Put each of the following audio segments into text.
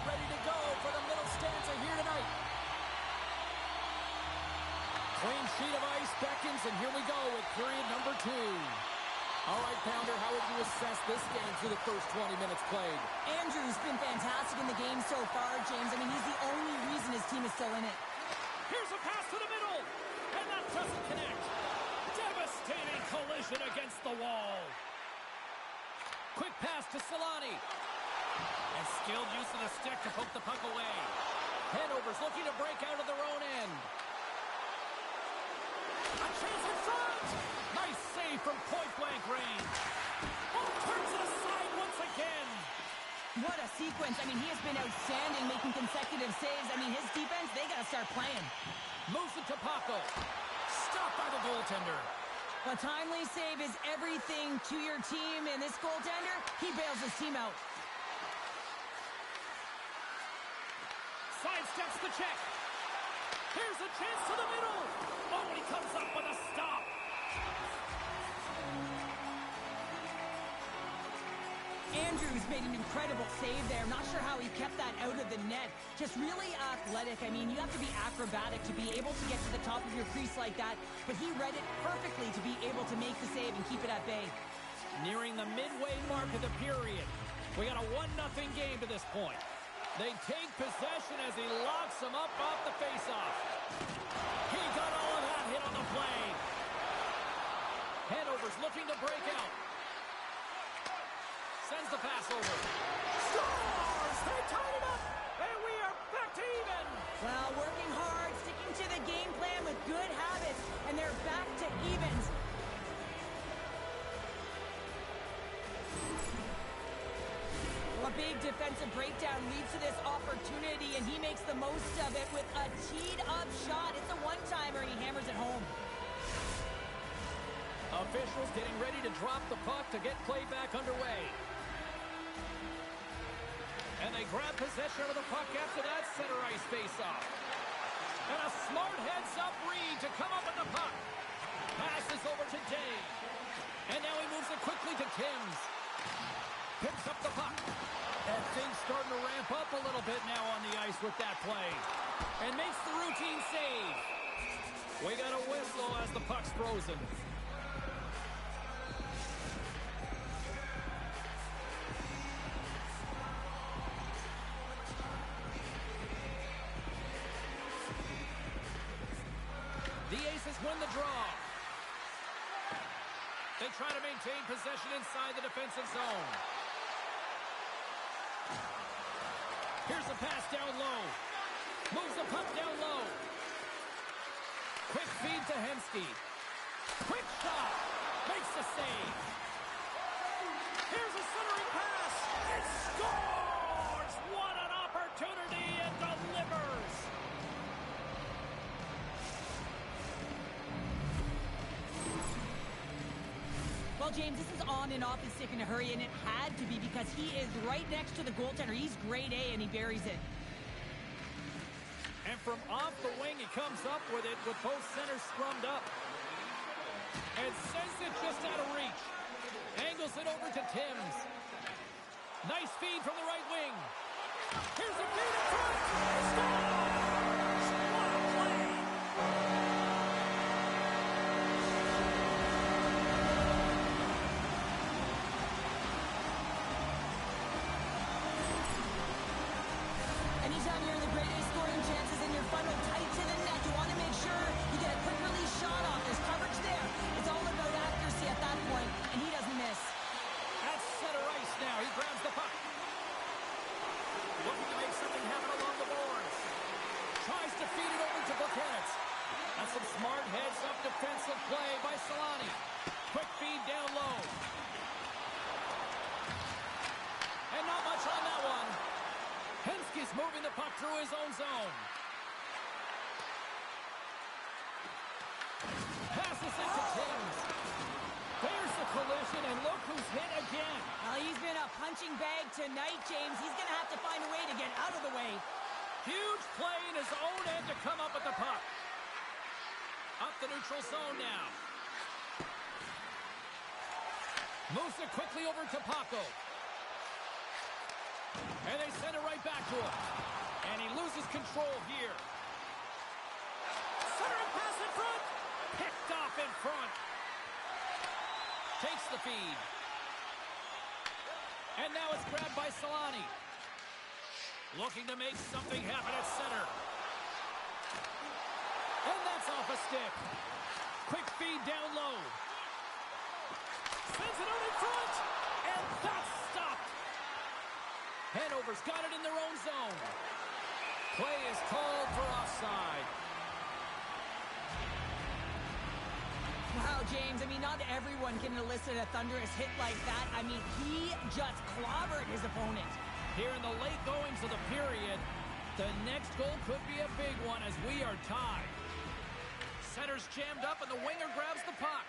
ready to go for the middle stanza here tonight. Clean sheet of ice beckons, and here we go with period number 2. All right, Pounder, how would you assess this game through the first 20 minutes played? Andrew's been fantastic in the game so far, James. I mean, he's the only reason his team is still in it. Here's a pass to the middle, and that doesn't connect. Devastating collision against the wall. Quick pass to Solani. And skilled use of the stick to poke the puck away. Headovers looking to break out of their own end. A chance in front! Nice save from point-blank range. Oh, turns it aside once again. What a sequence. I mean, he has been outstanding making consecutive saves. I mean, his defense, they got to start playing. Moves it to Paco. Stopped by the goaltender. A timely save is everything to your team, and this goaltender, he bails his team out. Sidesteps the check. Here's a chance to the middle. Oh, and he comes up with a stop. Andrews made an incredible save there. Not sure how he kept that out of the net. Just really athletic. I mean, you have to be acrobatic to be able to get to the top of your crease like that. But he read it perfectly to be able to make the save and keep it at bay. Nearing the midway mark of the period. We got a 1-0 game to this point. They take possession as he locks them up off the faceoff. He got all of that hit on the play. Headovers looking to break out. Sends the pass over. Scores! They tied it up! And we are back to even! Well, working hard, sticking to the game plan with good habits, and they're back to evens. A big defensive breakdown leads to this opportunity, and he makes the most of it with a teed-up shot. It's a one-timer, and he hammers it home. Officials getting ready to drop the puck to get play back underway. And they grab possession of the puck after that center ice face-off. And a smart heads-up read to come up with the puck. Passes over to Day. And now he moves it quickly to Timms. Picks up the puck. And things starting to ramp up a little bit now on the ice with that play. And makes the routine save. We got a whistle as the puck's frozen. The Aces win the draw. They try to maintain possession inside the defensive zone. Here's a pass down low. Moves the puck down low. Quick feed to Hemsky. Quick shot. Makes the save. Here's a centering pass. It scores! What an opportunity and delivers! Well, James, this is on and off his stick in a hurry, and it had to be because he is right next to the goaltender. He's grade A, and he buries it. And from off the wing, he comes up with it with both centers scrummed up. And sends it just out of reach. Angles it over to Timms. Nice feed from the right wing. Here's a feed in front. Scores! What a play! Anytime you're in the grade A scoring chances and you're funneled tight to the net, you want to make sure you get a quick release shot off. There's coverage there. It's all about accuracy at that point, and he doesn't miss. At center ice now. He grabs the puck. Looking to make something happen along the boards. Tries to feed it over to Buchanan. That's some smart heads-up defensive play by Solani. Quick feed down low. And not much on that one. Hemsky's moving the puck through his own zone. Passes it to Timms. There's the collision, and look who's hit again. Well, he's been a punching bag tonight, James. He's going to have to find a way to get out of the way. Huge play in his own end to come up with the puck. Up the neutral zone now. Moves it quickly over to Paco. And they send it right back to him. And he loses control here. Centering pass in front. Picked off in front. Takes the feed. And now it's grabbed by Solani. Looking to make something happen at center. And that's off a stick. Quick feed down low. Sends it out in front. And that's stopped. Hanover's got it in their own zone. Play is called for offside. Wow, James, I mean, not everyone can elicit a thunderous hit like that. I mean, he just clobbered his opponent. Here in the late goings of the period, the next goal could be a big one as we are tied. Center's jammed up and the winger grabs the puck.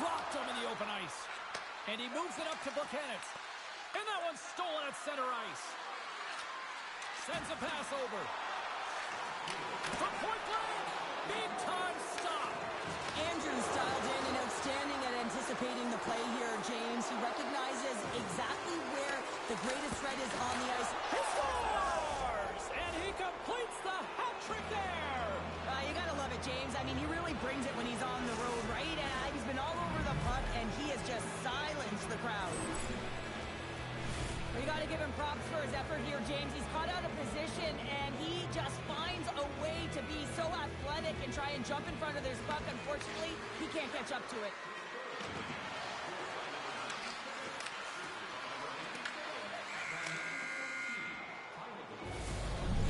Rocked him in the open ice. And he moves it up to Buchanan. And that one's stolen at center ice. Sends a pass over. From point blank. Big time stop. Andrews dialed in and outstanding at anticipating the play here, James. He recognizes exactly where the greatest threat is on the ice. He scores! And he completes the hat trick there. You gotta love it, James. I mean, he really brings it when he's on the road, right? He's been all over the puck, and he has just silenced the crowd. You gotta give him props for his effort here, James. He's caught out of position, and he just finds a way to be so athletic and try and jump in front of this puck. Unfortunately, he can't catch up to it.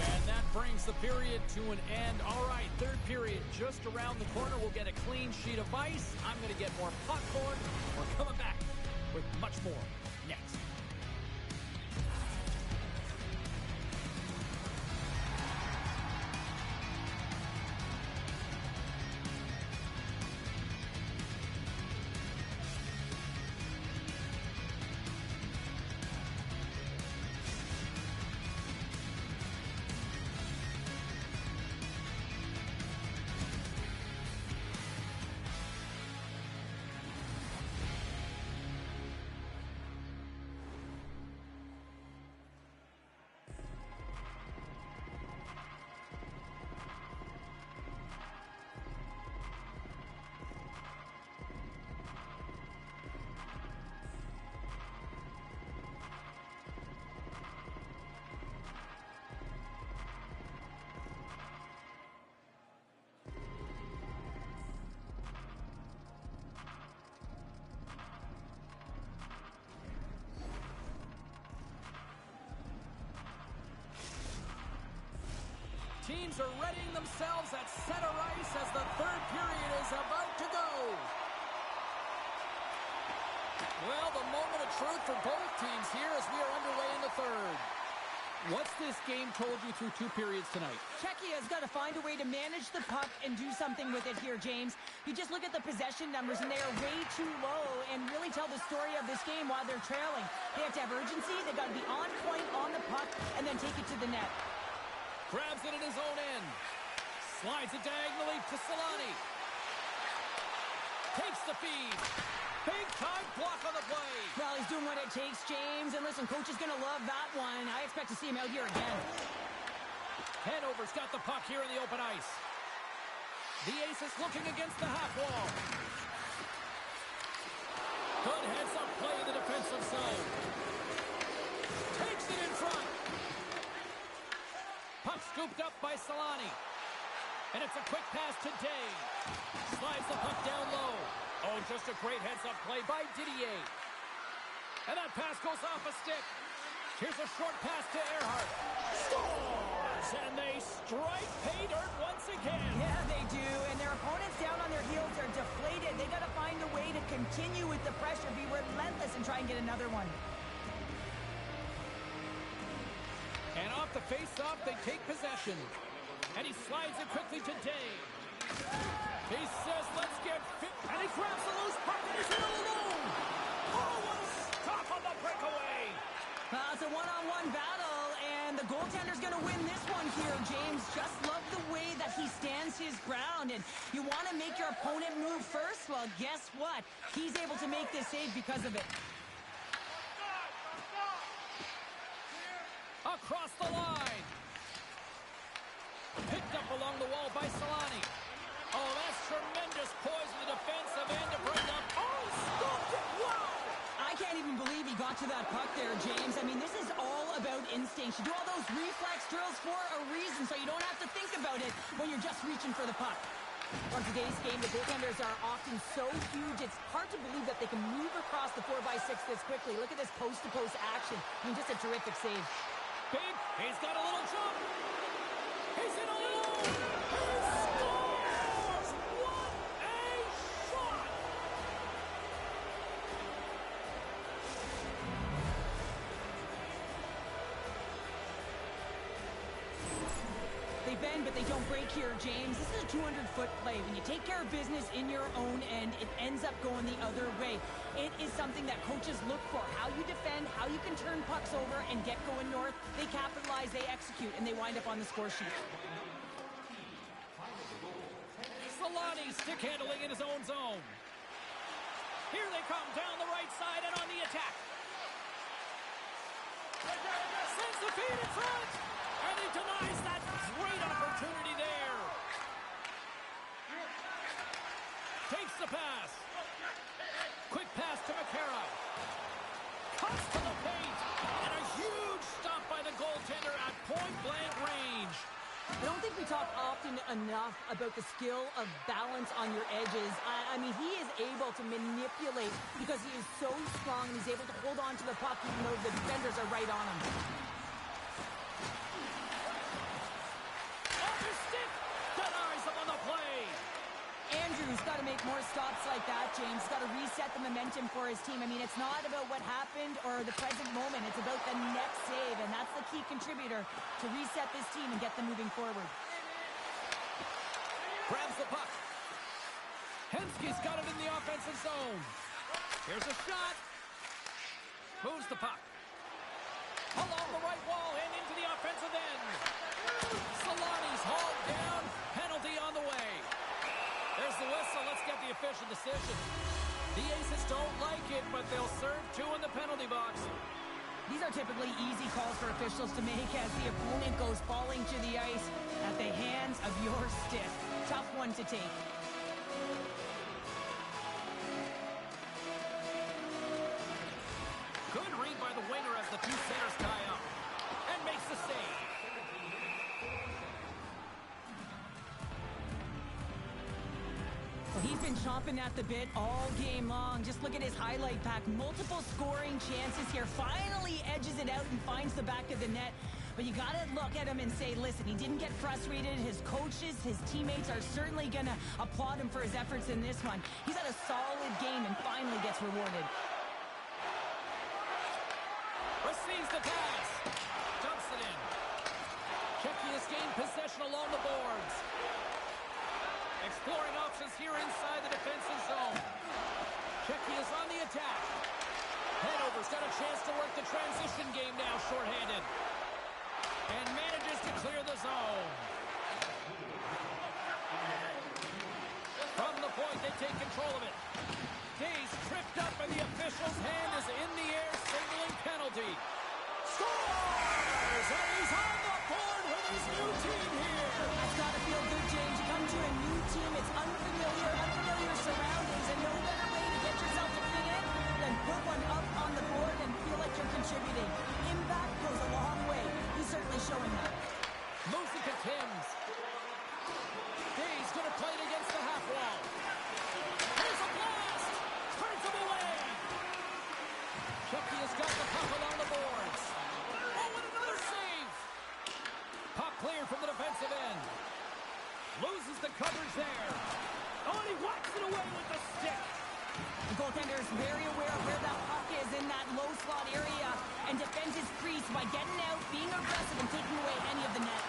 And that brings the period to an end. All right, third period just around the corner. We'll get a clean sheet of ice. I'm going to get more popcorn. We're coming back with much more next. Teams are readying themselves at center ice as the third period is about to go. Well, the moment of truth for both teams here as we are underway in the third. What's this game told you through two periods tonight? Czechia's got to find a way to manage the puck and do something with it here, James. You just look at the possession numbers, and they are way too low and really tell the story of this game while they're trailing. They have to have urgency. They've got to be on point on the puck and then take it to the net. Grabs it in his own end. Slides it diagonally to Solani. Takes the feed. Big time block on the play. Well, he's doing what it takes, James. And listen, coach is going to love that one. I expect to see him out here again. Hanover's got the puck here in the open ice. The Aces looking against the half wall. Good heads-up play in the defensive zone. Takes it in front. Puck scooped up by Solani. And it's a quick pass to Day. Slides the puck down low. Oh, just a great heads-up play by Didier. And that pass goes off a stick. Here's a short pass to Earhart. Scores! And they strike pay dirt once again. Yeah, they do. And their opponents down on their heels are deflated. They got to find a way to continue with the pressure, be relentless, and try and get another one. And off the face-off, they take possession. And he slides it quickly to Day. He says, let's get fit. And he grabs the loose puck and he's in alone. Oh, what a stop on the breakaway. It's a one-on-one battle, and the goaltender's going to win this one here, James. Just love the way that he stands his ground. And you want to make your opponent move first? Well, guess what? He's able to make this save because of it. Across the line. Picked up along the wall by Solani. Oh, that's tremendous poise in the defensive end to bring up. Oh, scooped it. Wow! I can't even believe he got to that puck there, James. I mean, this is all about instinct. You do all those reflex drills for a reason, so you don't have to think about it when you're just reaching for the puck. On today's game, the goaltenders are often so huge, it's hard to believe that they can move across the 4x6 this quickly. Look at this post-to-post action. I mean, just a terrific save. Big, he's got a little jump. He's in alone. He scores! What a shot! They bend, but they don't break here, James. This is a 200-foot play. When you take care of business in your own end, it ends up going the other way. It is something that coaches look for. How you defend, how you can turn pucks over and get going north. They capitalize, they execute, and they wind up on the score sheet. Solani stick handling in his own zone. Here they come down the right side and on the attack. Sends the feed in front. And he denies that great opportunity there. Takes the pass. Quick pass to McCarra. Cuts to the paint. And a huge stop by the goaltender at point-blank range. I don't think we talk often enough about the skill of balance on your edges. I mean, he is able to manipulate because he is so strong and he's able to hold on to the puck even though the defenders are right on him. Off his stick! Denies him on the play! Andrews got to make more stops like that, James. Got to reset the momentum for his team. I mean, it's not about what happened or the present moment. It's about the next save, and that's the key contributor to reset this team and get them moving forward. Grabs the puck. Henske's got it in the offensive zone. Here's a shot. Moves the puck. Along the right wall and into the offensive end. Solani's hauled down. Penalty on the way. There's the whistle. Let's get the official decision. The Aces don't like it, but they'll serve two in the penalty box. These are typically easy calls for officials to make as the opponent goes falling to the ice at the hands of your stick. Tough one to take. Good read by the winger as the two centers tie up. And makes the save. He's been chomping at the bit all game long. Just look at his highlight pack. Multiple scoring chances here. Finally edges it out and finds the back of the net. But you got to look at him and say, listen, he didn't get frustrated. His coaches, his teammates are certainly going to applaud him for his efforts in this one. He's had a solid game and finally gets rewarded. Receives the pass. Dumps it in. Czechia has gained possession along the boards. Exploring options here inside the defensive zone. Czechia's on the attack. Hanover's got a chance to work the transition game now, shorthanded. And manages to clear the zone. From the point, they take control of it. Days tripped up and the official's hand is in the air, signaling penalty. Scores! And he's on the board with his new team here. That's got to feel good, James. You come to a new team, it's unfamiliar surroundings, and no better way to get yourself to fit in than put one up on the board and feel like you're contributing. Impact goes a long way. He's certainly showing that. Moves it to Timms. Days going to play it against the half wall. Here's a blast! Turns him away! Czechia's got the puck along the boards. Oh, and another save! Puck cleared from the defensive end. Loses the coverage there. Oh, and he whacks it away with the stick. The goaltender is very aware of where that puck is in that low slot area and defends his crease by getting out, being aggressive, and taking away any of the net.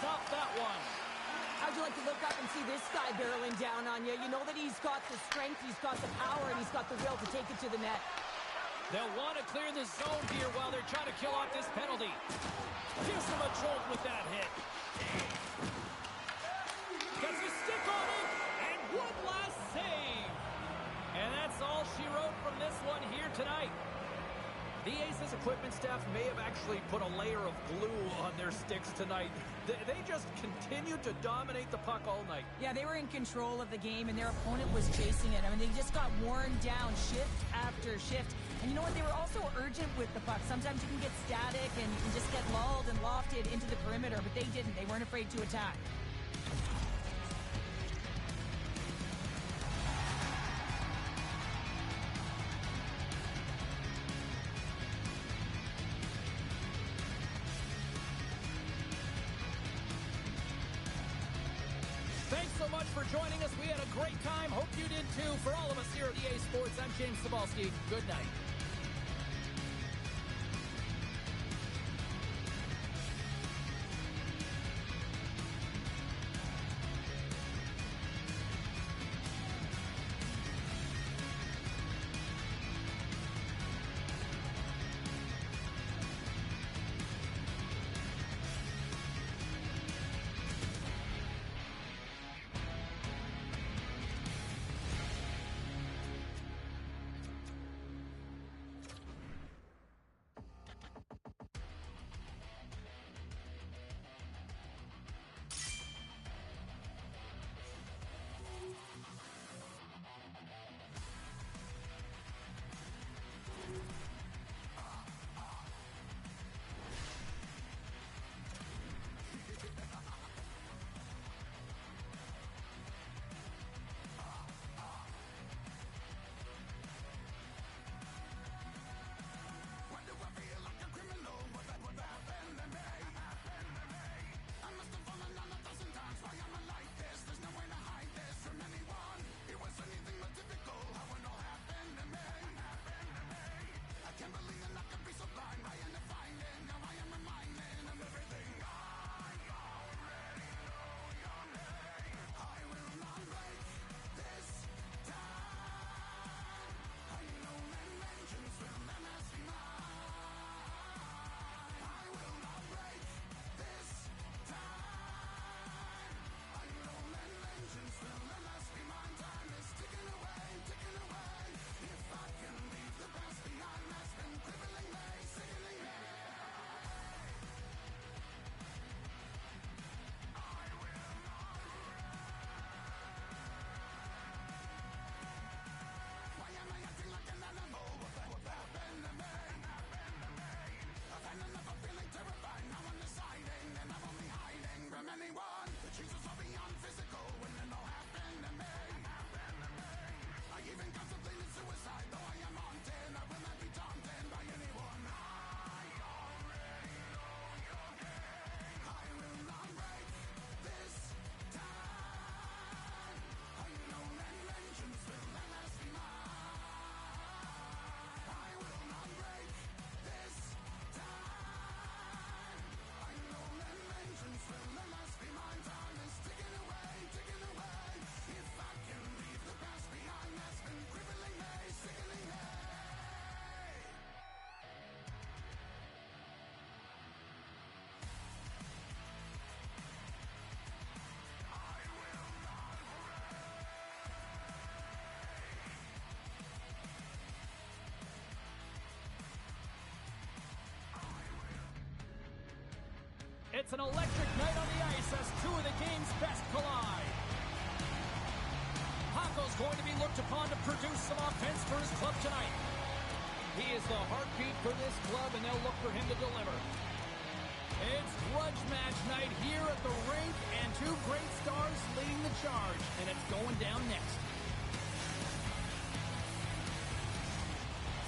Stop that one. How'd you like to look up and see this guy barreling down on you? You know that he's got the strength, he's got the power, and he's got the will to take it to the net. They'll want to clear the zone here while they're trying to kill off this penalty. Gives him a jolt with that hit. Gets a stick on it, and one last save. And that's all she wrote from this one here tonight. The Aces equipment staff may have actually put a layer of glue on their sticks tonight. They just continued to dominate the puck all night. Yeah, they were in control of the game, and their opponent was chasing it. I mean, they just got worn down shift after shift. And you know what? They were also urgent with the puck. Sometimes you can get static, and you can just get lulled and lofted into the perimeter, but they didn't. They weren't afraid to attack. Thanks so much for joining us. We had a great time. Hope you did too. For all of us here at EA Sports, I'm James Cebulski. Good night. It's an electric night on the ice as two of the game's best collide. Paco's going to be looked upon to produce some offense for his club tonight. He is the heartbeat for this club, and they'll look for him to deliver. It's grudge match night here at the rink, and two great stars leading the charge, and it's going down next.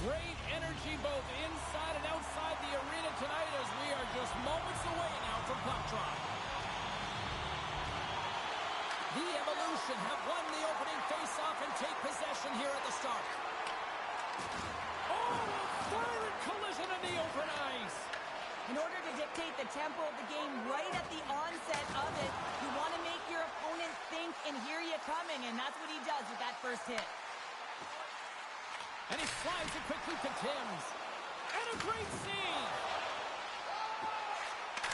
Great energy both inside and outside the arena tonight as we are just moments away now from puck drop. The Evolution have won the opening faceoff and take possession here at the start. Oh, a violent collision in the open ice. In order to dictate the tempo of the game right at the onset of it, you want to make your opponent think and hear you coming, and that's what he does with that first hit. And he slides it quickly to Timms. And a great save.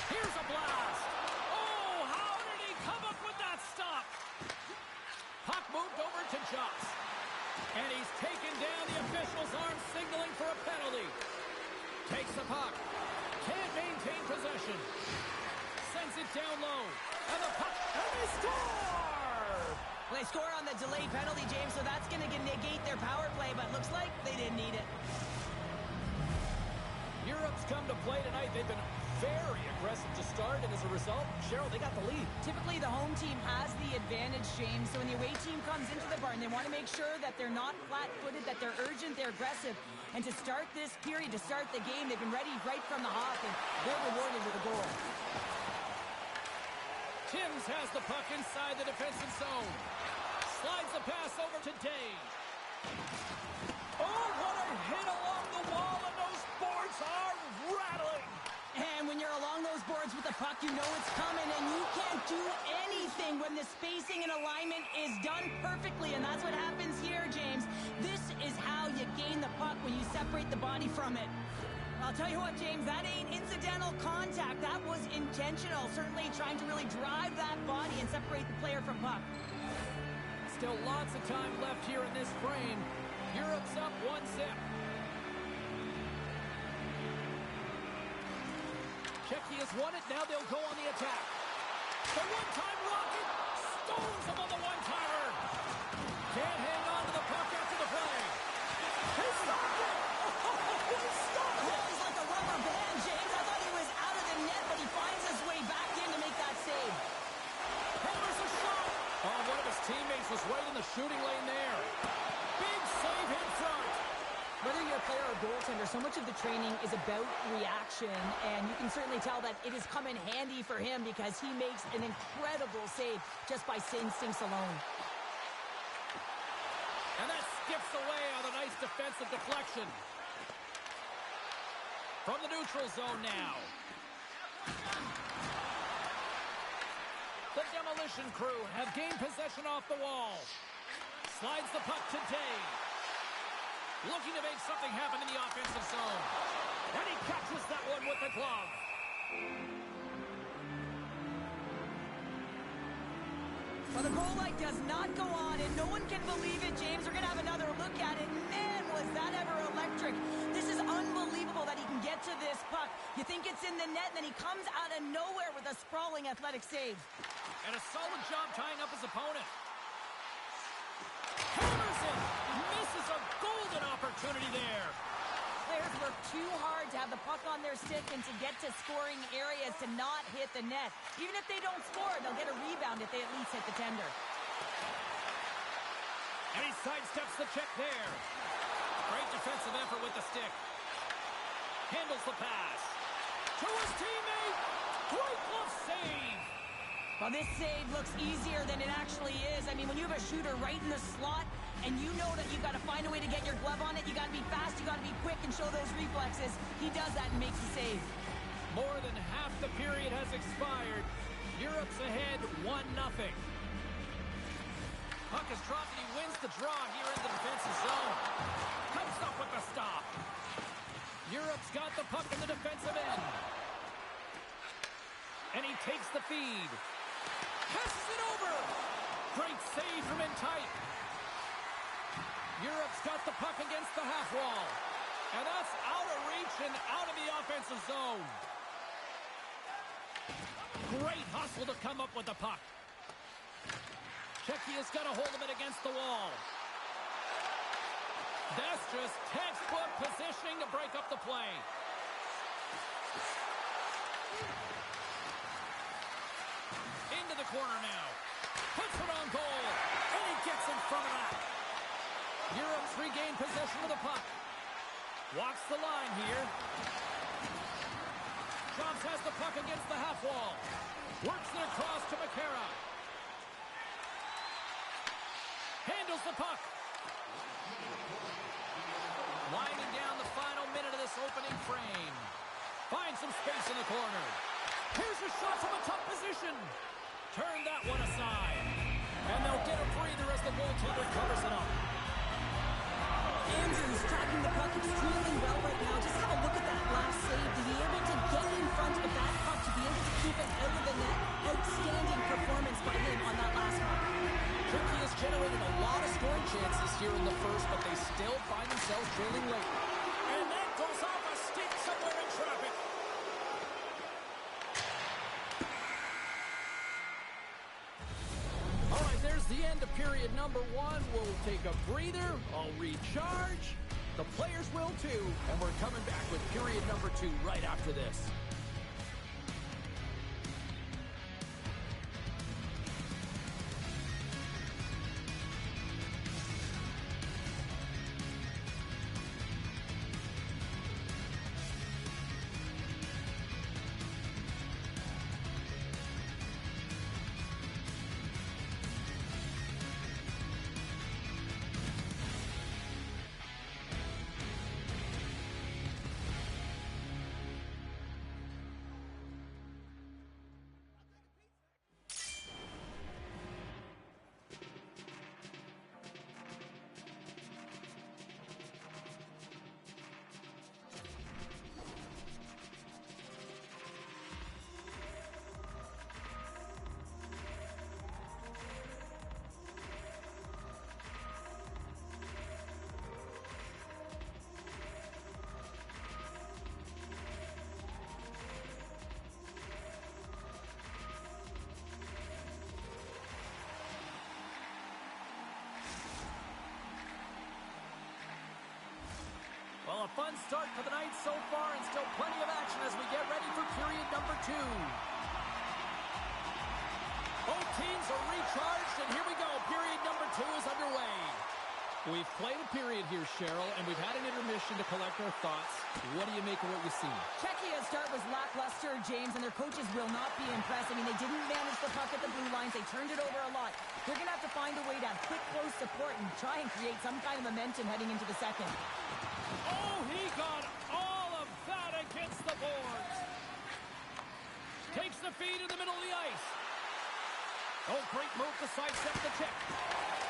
Here's a blast. Oh, how did he come up with that stop? Puck moved over to Joss. And he's taken down. The official's arm signaling for a penalty. Takes the puck. Can't maintain possession. Sends it down low. And the puck, and they score! Well, they score on the delayed penalty, James, so that's going to negate their power play, but looks like they didn't need it. Europe's come to play tonight. They've been very aggressive to start, and as a result, Cheryl, they got the lead. Typically, the home team has the advantage, James, so when the away team comes into the barn, they want to make sure that they're not flat-footed, that they're urgent, they're aggressive, and to start this period, to start the game, they've been ready right from the hop, and they're rewarded with a goal. Timms has the puck inside the defensive zone. Slides the pass over to Day. Oh, what a hit along the wall, and those boards are rattling. And when you're along those boards with the puck, you know it's coming, and you can't do anything when the spacing and alignment is done perfectly, and that's what happens here, James. This is how you gain the puck, when you separate the body from it. I'll tell you what, James, that ain't incidental contact. That was intentional, certainly trying to really drive that body and separate the player from puck. Still lots of time left here in this frame. Europe's up 1-0. Czechia has won it. Now they'll go on the attack. The one-time rocket stones him on the one-timer. Can't hang on to the puck after the play. He stopped it. He stopped it. He's like a rubber band, James. I thought he was out of the net, but he finds his way back in to make that save. Hammers a shot. Oh, one of his teammates was right in the shooting lane there. Big save in front. Whether you're a player or goaltender, so much of the training is about reaction, and you can certainly tell that it has come in handy for him because he makes an incredible save just by instincts alone. And that skips away on a nice defensive deflection. From the neutral zone now. The demolition crew have gained possession off the wall. Slides the puck to Day. Looking to make something happen in the offensive zone. And he catches that one with the glove. Well, the goal light does not go on, and no one can believe it, James. We're going to have another look at it. Man, was that ever electric. This is unbelievable that he can get to this puck. You think it's in the net, and then he comes out of nowhere with a sprawling athletic save. And a solid job tying up his opponent. Hammers it. Misses a golden opportunity there. Players work too hard to have the puck on their stick and to get to scoring areas to not hit the net. Even if they don't score, they'll get a rebound if they at least hit the tender. And he sidesteps the check there. Great defensive effort with the stick. Handles the pass. To his teammate. Great glove save. Well, this save looks easier than it actually is. I mean, when you have a shooter right in the slot and you know that you've got to find a way to get your glove on it, you got to be fast, you got to be quick and show those reflexes. He does that and makes the save. More than half the period has expired. Europe's ahead 1-0. Puck is dropped and he wins the draw here in the defensive zone. Comes up with the stop. Europe's got the puck in the defensive end. And he takes the feed. Passes it over. Great save from in tight. Europe's got the puck against the half wall. And that's out of reach and out of the offensive zone. Great hustle to come up with the puck. Czechia's got a hold of it against the wall. That's just textbook positioning to break up the play. Into the corner now. Puts it on goal. And he gets in front of that. Europe's regained possession of the puck. Walks the line here. Jobs has the puck against the half wall. Works it across to McCara. Handles the puck. Winding down the final minute of this opening frame. Finds some space in the corner. Here's a shot from a tough position. Turn that one aside. And they'll get a breather as the goaltender covers it up. Andrews tracking the puck extremely well right now. Just have a look at that last save. To be able to get in front of that puck, to be able to keep it out of the net. Outstanding performance by him on that last puck. Turkey has generated a lot of scoring chances here in the first, but they still find themselves trailing late. And that goes off a stick somewhere in traffic. All right, there's the end of period number 1. We'll take a breather. I'll recharge. The players will too. And we're coming back with period number 2 right after this. Well, a fun start for the night so far, and still plenty of action as we get ready for period number 2. Both teams are recharged, and here we go. Period number 2 is underway. We've played a period here, Cheryl, and we've had an intermission to collect our thoughts. What do you make of what you've seen? Czechia's start was lackluster, James, and their coaches will not be impressed. I mean, they didn't manage the puck at the blue lines. They turned it over a lot. They're going to have to find a way to have quick, close support and try and create some kind of momentum heading into the second. Oh, he got all of that against the boards. Takes the feed in the middle of the ice. Oh, great move to sidestep the check.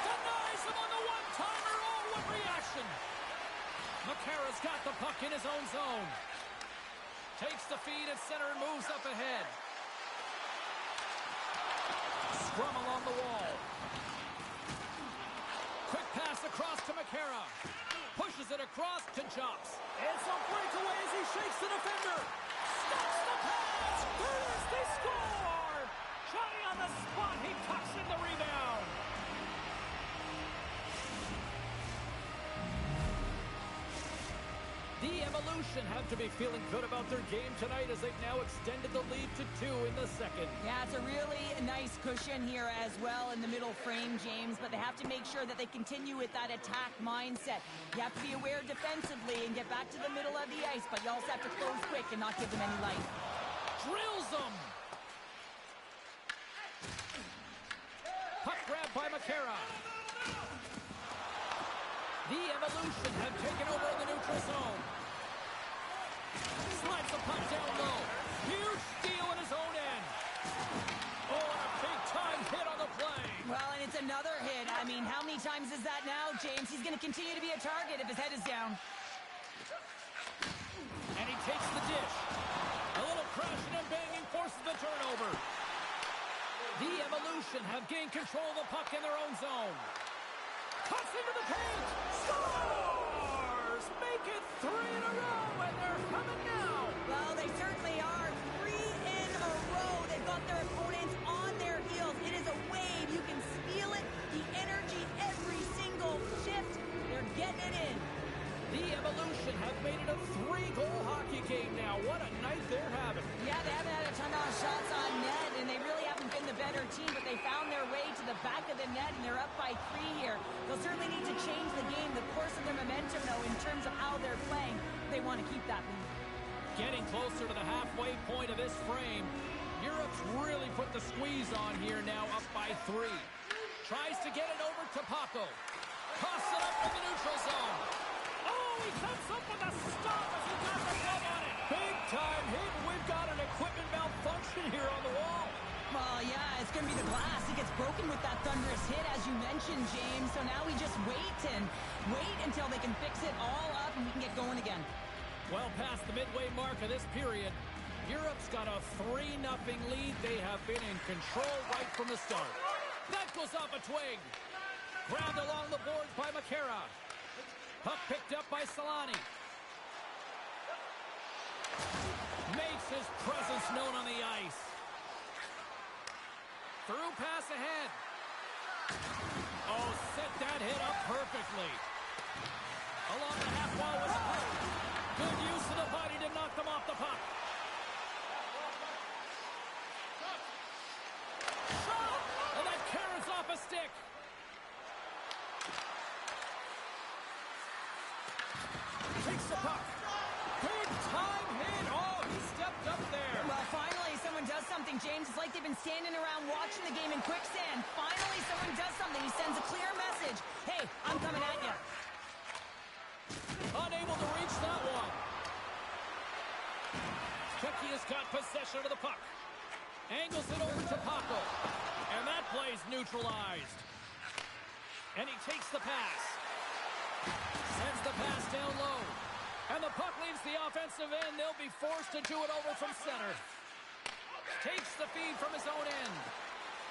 Denies him on the one-timer. Oh, what reaction. McCarra's got the puck in his own zone. Takes the feed at center and moves up ahead. Scrum along the wall. Quick pass across to McCarra. Pushes it across to Chops. It's a breakaway as he shakes the defender. Stops the pass. Curtis, they score. Johnny on the spot. He tucks in the rebound. The Evolution have to be feeling good about their game tonight as they've now extended the lead to 2 in the second. Yeah, it's a really nice cushion here as well in the middle frame, James, but they have to make sure that they continue with that attack mindset. You have to be aware defensively and get back to the middle of the ice, but you also have to close quick and not give them any life. Drills them. Puck grab by McCarra. The Evolution have taken over in the neutral zone. Slides the puck down low. Huge steal in his own end. Oh, and a big-time hit on the play. Well, and it's another hit. I mean, how many times is that now, James? He's going to continue to be a target if his head is down. And he takes the dish. A little crashing and banging forces the turnover. The Evolution have gained control of the puck in their own zone. Cuts into the paint. Scores! Make it 3 in a row, and they're coming now. Well, they certainly are. 3 in a row. They've got their opponents on their heels. It is a wave. You can feel it. The energy every single shift. They're getting it in. The Evolution have made it a 3-goal hockey game now. What a night they're having. Yeah, they haven't had a ton of shots on net, and they really haven't been the better team, but they found their way to the back of the net, and they're up by 3 here. They'll certainly need to change the game, the course of their momentum, though, in terms of how they're playing. They want to keep that lead. Getting closer to the halfway point of this frame. Europe's really put the squeeze on here now, up by 3. Tries to get it over to Paco. Tosses it up in the neutral zone. Oh, he comes up with a stop as he got the glove on it. Big time hit. We've got an equipment malfunction here on the wall. Well, yeah, it's going to be the glass. It gets broken with that thunderous hit, as you mentioned, James. So now we just wait until they can fix it all up and we can get going again. Well past the midway mark of this period, Europe's got a 3-0 lead. They have been in control right from the start. That goes off a twig. Grabbed along the boards by McCarra. Puck picked up by Solani. makes his presence known on the ice. Through pass ahead. Oh, set that hit up perfectly. Along the half wall with the puck. Good use of the body to knock them off the puck. Shot! And that carries off a stick. Takes the puck. Big time hit. Oh, he stepped up there. Well, finally, someone does something, James. It's like they've been standing around watching the game in quicksand. Finally, someone does something. He sends a clear message. Hey, I'm coming at you. Unable to reach that one. Chucky has got possession of the puck. Angles it over to Paco. And that play's neutralized. And he takes the pass. Sends the pass down low. And the puck leaves the offensive end. They'll be forced to do it over from center. Takes the feed from his own end.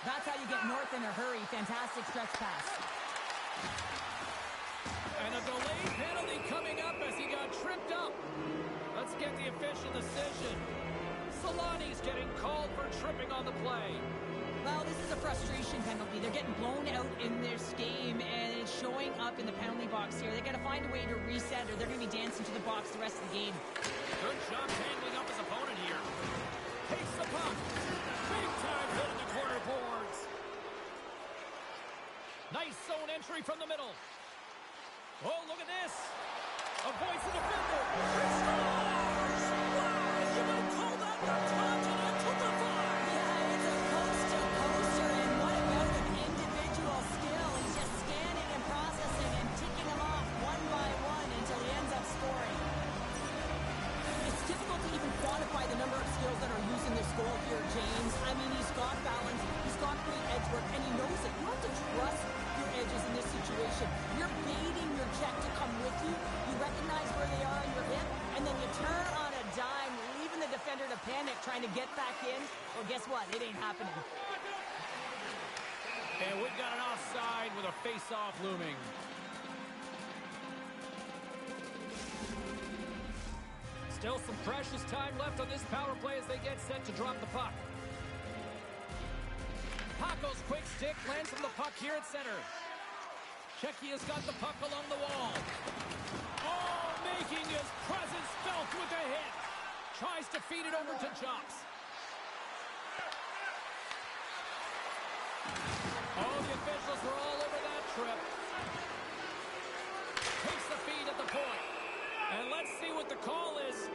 That's how you get north in a hurry. Fantastic stretch pass. And a delayed penalty coming up as he got tripped up. Let's get the official decision. Solani's getting called for tripping on the play. Well, this is a frustration penalty. They're getting blown out in this game, and it's showing up in the penalty box here. They got to find a way to reset, or they're going to be dancing to the box the rest of the game. Good job tangling up his opponent here. Takes the puck. Big time hit in the corner boards. Nice zone entry from the middle. Oh, look at this. Avoids the defender. He scores! Wow, you might call that the continental divide. Yeah, it's a poster, and what about an individual skill? He's just scanning and processing and ticking them off one by one until he ends up scoring. It's difficult to even quantify the number of skills that are used in this goal here, James. I mean, he's got balance, he's got great edge work, and he knows it. You have to trust your edges in this situation. You're baiting your check to come with you. You recognize where they are on your hip, and then you turn on a dime, leaving the defender to panic, trying to get back in. Well, guess what? It ain't happening. And we've got an offside with a face-off looming. Still some precious time left on this power play as they get set to drop the puck. Paco's quick stick lands on the puck here at center. Checky has got the puck along the wall. Oh, making his presence felt with a hit. Tries to feed it over to Chops. Oh, the officials were all over that trip. Takes the feed at the point. And let's see what the call is.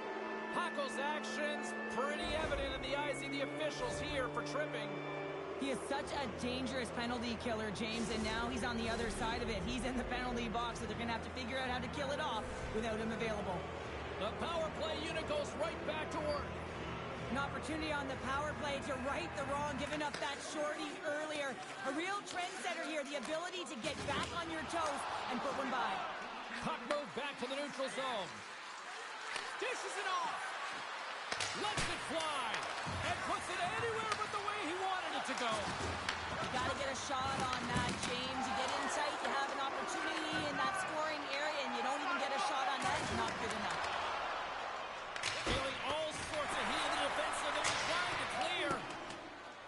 Paco's actions pretty evident in the eyes of the officials here for tripping. He is such a dangerous penalty killer, James, and now he's on the other side of it. He's in the penalty box, so they're going to have to figure out how to kill it off without him available. The power play unit goes right back to work. An opportunity on the power play to right the wrong, giving up that shorty earlier. A real trendsetter here, the ability to get back on your toes and put one by. Puck moved back to the neutral zone. Dishes it off. Lets it fly. And puts it anywhere but the way he wanted it to go. You got to get a shot on that, James. You get in tight, you have an opportunity in that scoring area, and you don't even get a shot on that. It's not good enough. Feeling all sorts of heat in the defensive and trying to clear.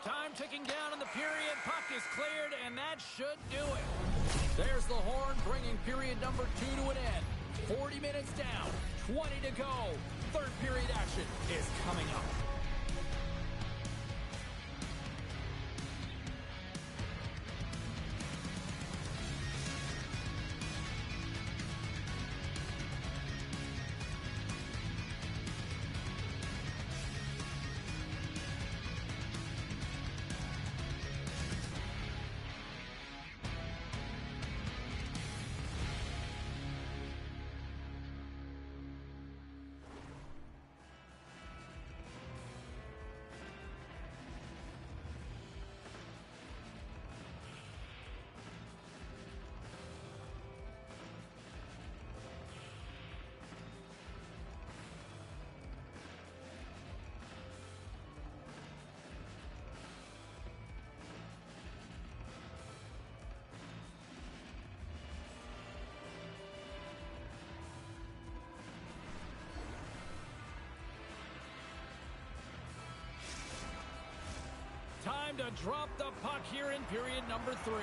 Time ticking down in the period. Puck is cleared, and that should do it. There's the horn, bringing period number 2 to an end. 40 minutes down, 20 to go. Third period action is coming up. Time to drop the puck here in period number 3.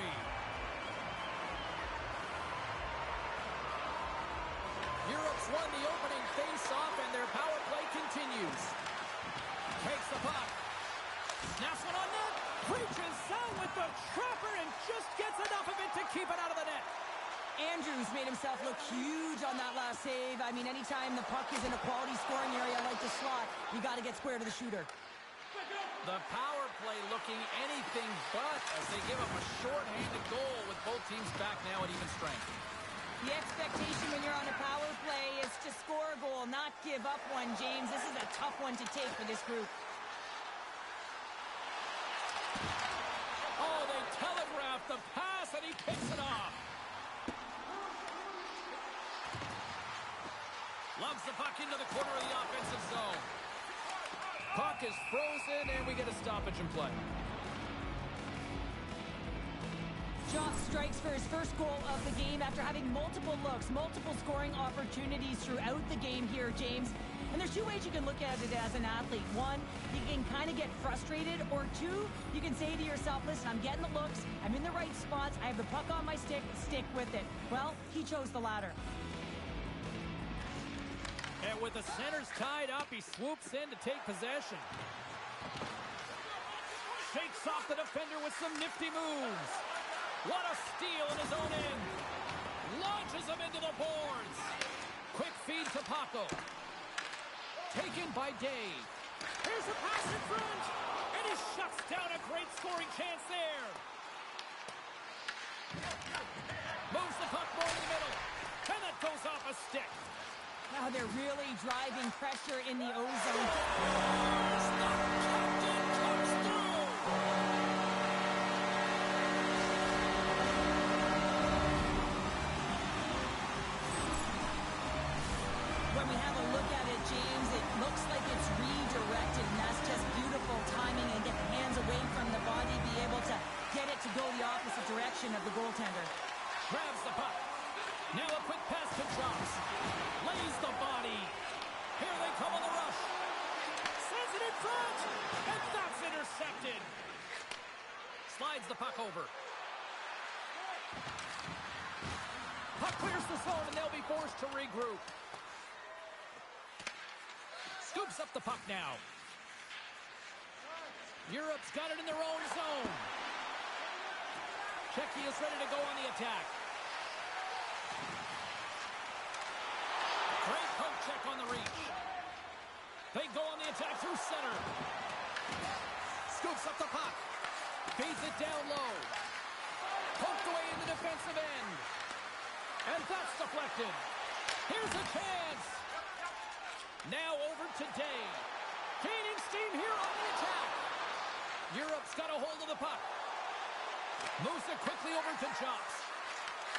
Europe's won the opening face-off, and their power play continues. Takes the puck. Snaps one on net. Reaches out with the trapper and just gets enough of it to keep it out of the net. Andrews made himself look huge on that last save. I mean, anytime the puck is in a quality scoring area like the slot, you got to get square to the shooter. The power play looking anything but as they give up a short-handed goal with both teams back now at even strength. The expectation when you're on a power play is to score a goal, not give up one, James. This is a tough one to take for this group. Oh, they telegraphed the pass, and he picks it off. Loves the puck into the corner of the offensive zone. Puck is frozen, and we get a stoppage in play. Joff strikes for his first goal of the game after having multiple looks, multiple scoring opportunities throughout the game here, James. And there's two ways you can look at it as an athlete. One, you can kind of get frustrated, or two, you can say to yourself, listen, I'm getting the looks, I'm in the right spots, I have the puck on my stick with it. Well, he chose the latter. And with the centers tied up, he swoops in to take possession. Shakes off the defender with some nifty moves. What a steal in his own end. Launches him into the boards. Quick feed to Paco. Taken by Day. Here's a pass in front. And he shuts down a great scoring chance there. Moves the puck more in the middle. And that goes off a stick. Now they're really driving pressure in the O-zone. When we have a look at it, James, it looks like it's redirected, and that's just beautiful timing and get the hands away from the body, be able to get it to go the opposite direction of the goaltender. Grabs the puck. Now a quick pass to Jdoucí. Lays the body. Here they come on the rush. Sends it in front. And that's intercepted. Slides the puck over. Puck clears the zone, and they'll be forced to regroup. Scoops up the puck now. Europe's got it in their own zone. Czechia is ready to go on the attack. Great poke check on the reach. They go on the attack through center. Scoops up the puck. Feeds it down low. Poked away in the defensive end. And that's deflected. Here's a chance. Now over to Day. Gaining steam here on the attack. Europe's got a hold of the puck. Moves it quickly over to Jdoucí.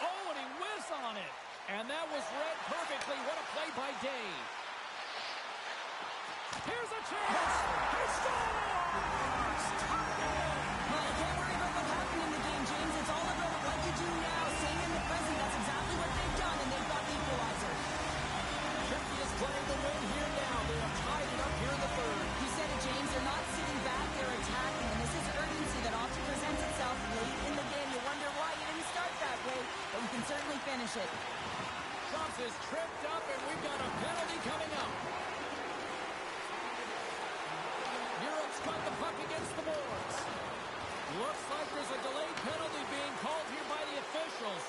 Oh, and he whiffs on it. And that was read perfectly. What a play by Day. Here's a chance. He scores! Well, you can't worry about what happened in the game, James. It's all about what you do now. Staying in the present. That's exactly what they've done, and they've got the equalizer. Czechia's playing the win here now. They have tied it up here in the third. You said it, James. They're not sitting back. They're attacking, and this is urgency that often presents itself late in the game. You wonder why you didn't start that way, but you can certainly finish it. Jdoucí is tripped up, and we've got a penalty coming up. Europe's got the puck against the boards. Looks like there's a delayed penalty being called here by the officials.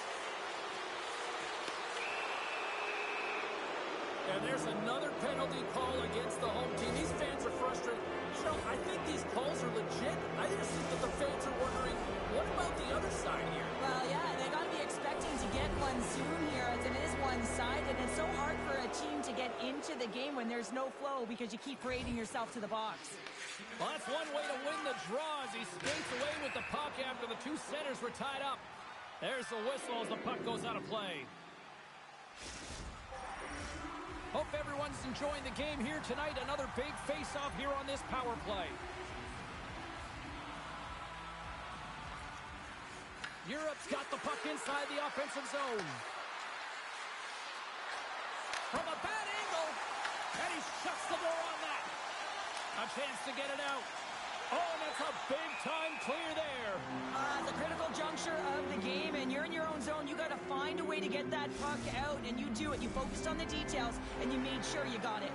And there's another penalty call against the home team. These fans are frustrated. You know, I think these calls are legit. I just think that the fans are wondering, what about the other side here? Well, yeah, they got to be expecting to get one soon here, as it is one-sided. It's so hard for a team to get into the game when there's no flow because you keep parading yourself to the box. Well, that's one way to win the draw as he skates away with the puck after the two centers were tied up. There's the whistle as the puck goes out of play. Hope everyone's enjoying the game here tonight. Another big face-off here on this power play. Europe's got the puck inside the offensive zone. From a bad angle, and he shuts the door on that. A chance to get it out. Oh, and that's a big-time clear there. The critical juncture of the game, and you're in your own zone. You got to find a way to get that puck out, and you do it. You focused on the details, and you made sure you got it.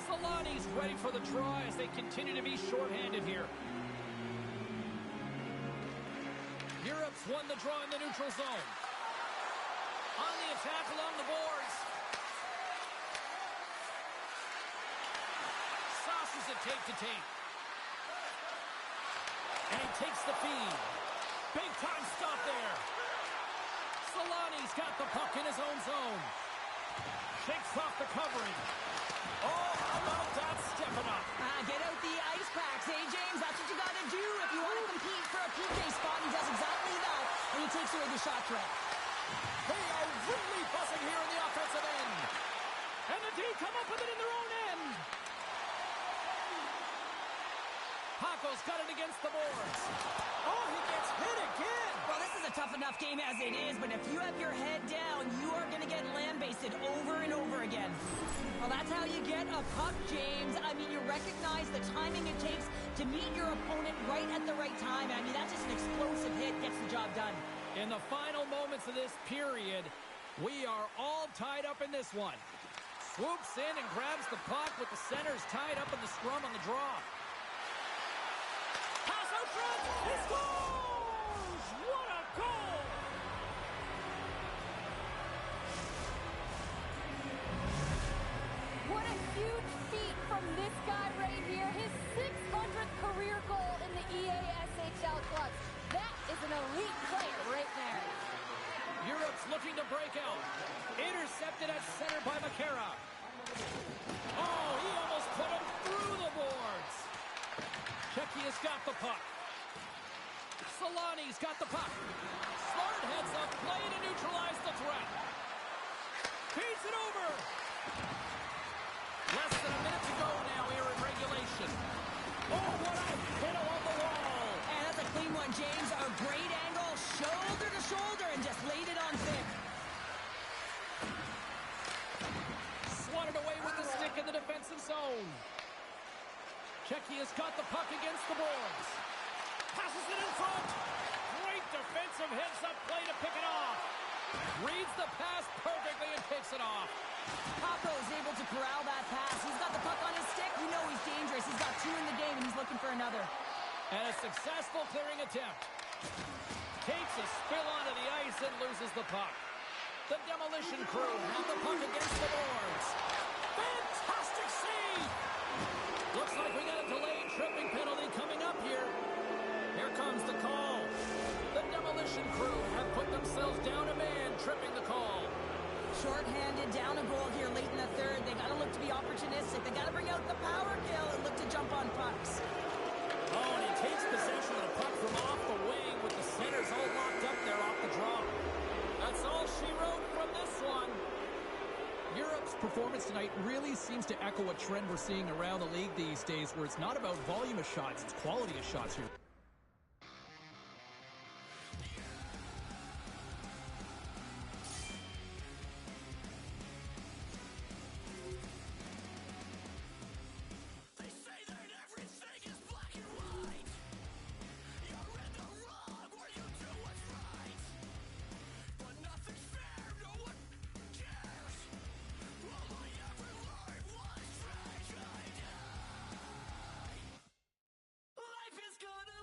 Solani's ready for the draw as they continue to be shorthanded here. Europe's won the draw in the neutral zone. On the attack along the boards. Sauces it tape to tape. And he takes the feed. Big time stop there. Solani's got the puck in his own zone. Shakes off the covering. Oh, how about that stepping up? Get out the ice packs, hey, James? That's what you got to do if you want to compete for a PK spot. He does exactly that, and he takes away the shot threat. They are really buzzing here in the offensive end. And the D come up with it in their own end. Paco's got it against the boards. Oh, he gets hit again. Well, this is a tough enough game as it is, but if you have your head down, you are going to get land-basted over and over again. Well, that's how you get a puck, James. I mean, you recognize the timing it takes to meet your opponent right at the right time. I mean, that's just an explosive hit, gets the job done. In the final moments of this period, we are all tied up in this one. Swoops in and grabs the puck with the centers tied up in the scrum on the draw. Pass out front. He scores! What a goal! What a huge feat from this guy right here. His 600th career goal in the EASHL clubs. That is an elite player right there. Europe's looking to break out. Intercepted at center by Makera. Oh, he almost put him through the boards. Checky has got the puck. Solani's got the puck. Smart heads up play to neutralize the threat. Feeds it over. Less than a minute to go now here in regulation. Oh, what a hit along the wall. And that's a clean one, James. A great angle, shoulder to shoulder, and just laid it on thick. Swatted away with the stick in the defensive zone. Checky has got the puck against the boards. Passes it in front. Great defensive heads-up play to pick it off. Reads the pass perfectly and picks it off. Paco is able to corral that pass. He's got the puck on his stick. We know he's dangerous. He's got two in the game, and he's looking for another. And a successful clearing attempt. Takes a spill onto the ice and loses the puck. The demolition crew have the puck against the boards. Fantastic save! Looks like we got a delayed tripping penalty coming up here. Here comes the call. The demolition crew have put themselves down a man, tripping the call. Short-handed, down a goal here late in the third. They got to look to be opportunistic. They got to bring out the power kill and look to jump on pucks. Oh, and he takes possession of the puck from off the wing with the centers all locked up there off the draw. That's all she wrote from this one. Europe's performance tonight really seems to echo a trend we're seeing around the league these days, where it's not about volume of shots, it's quality of shots here. Life is gonna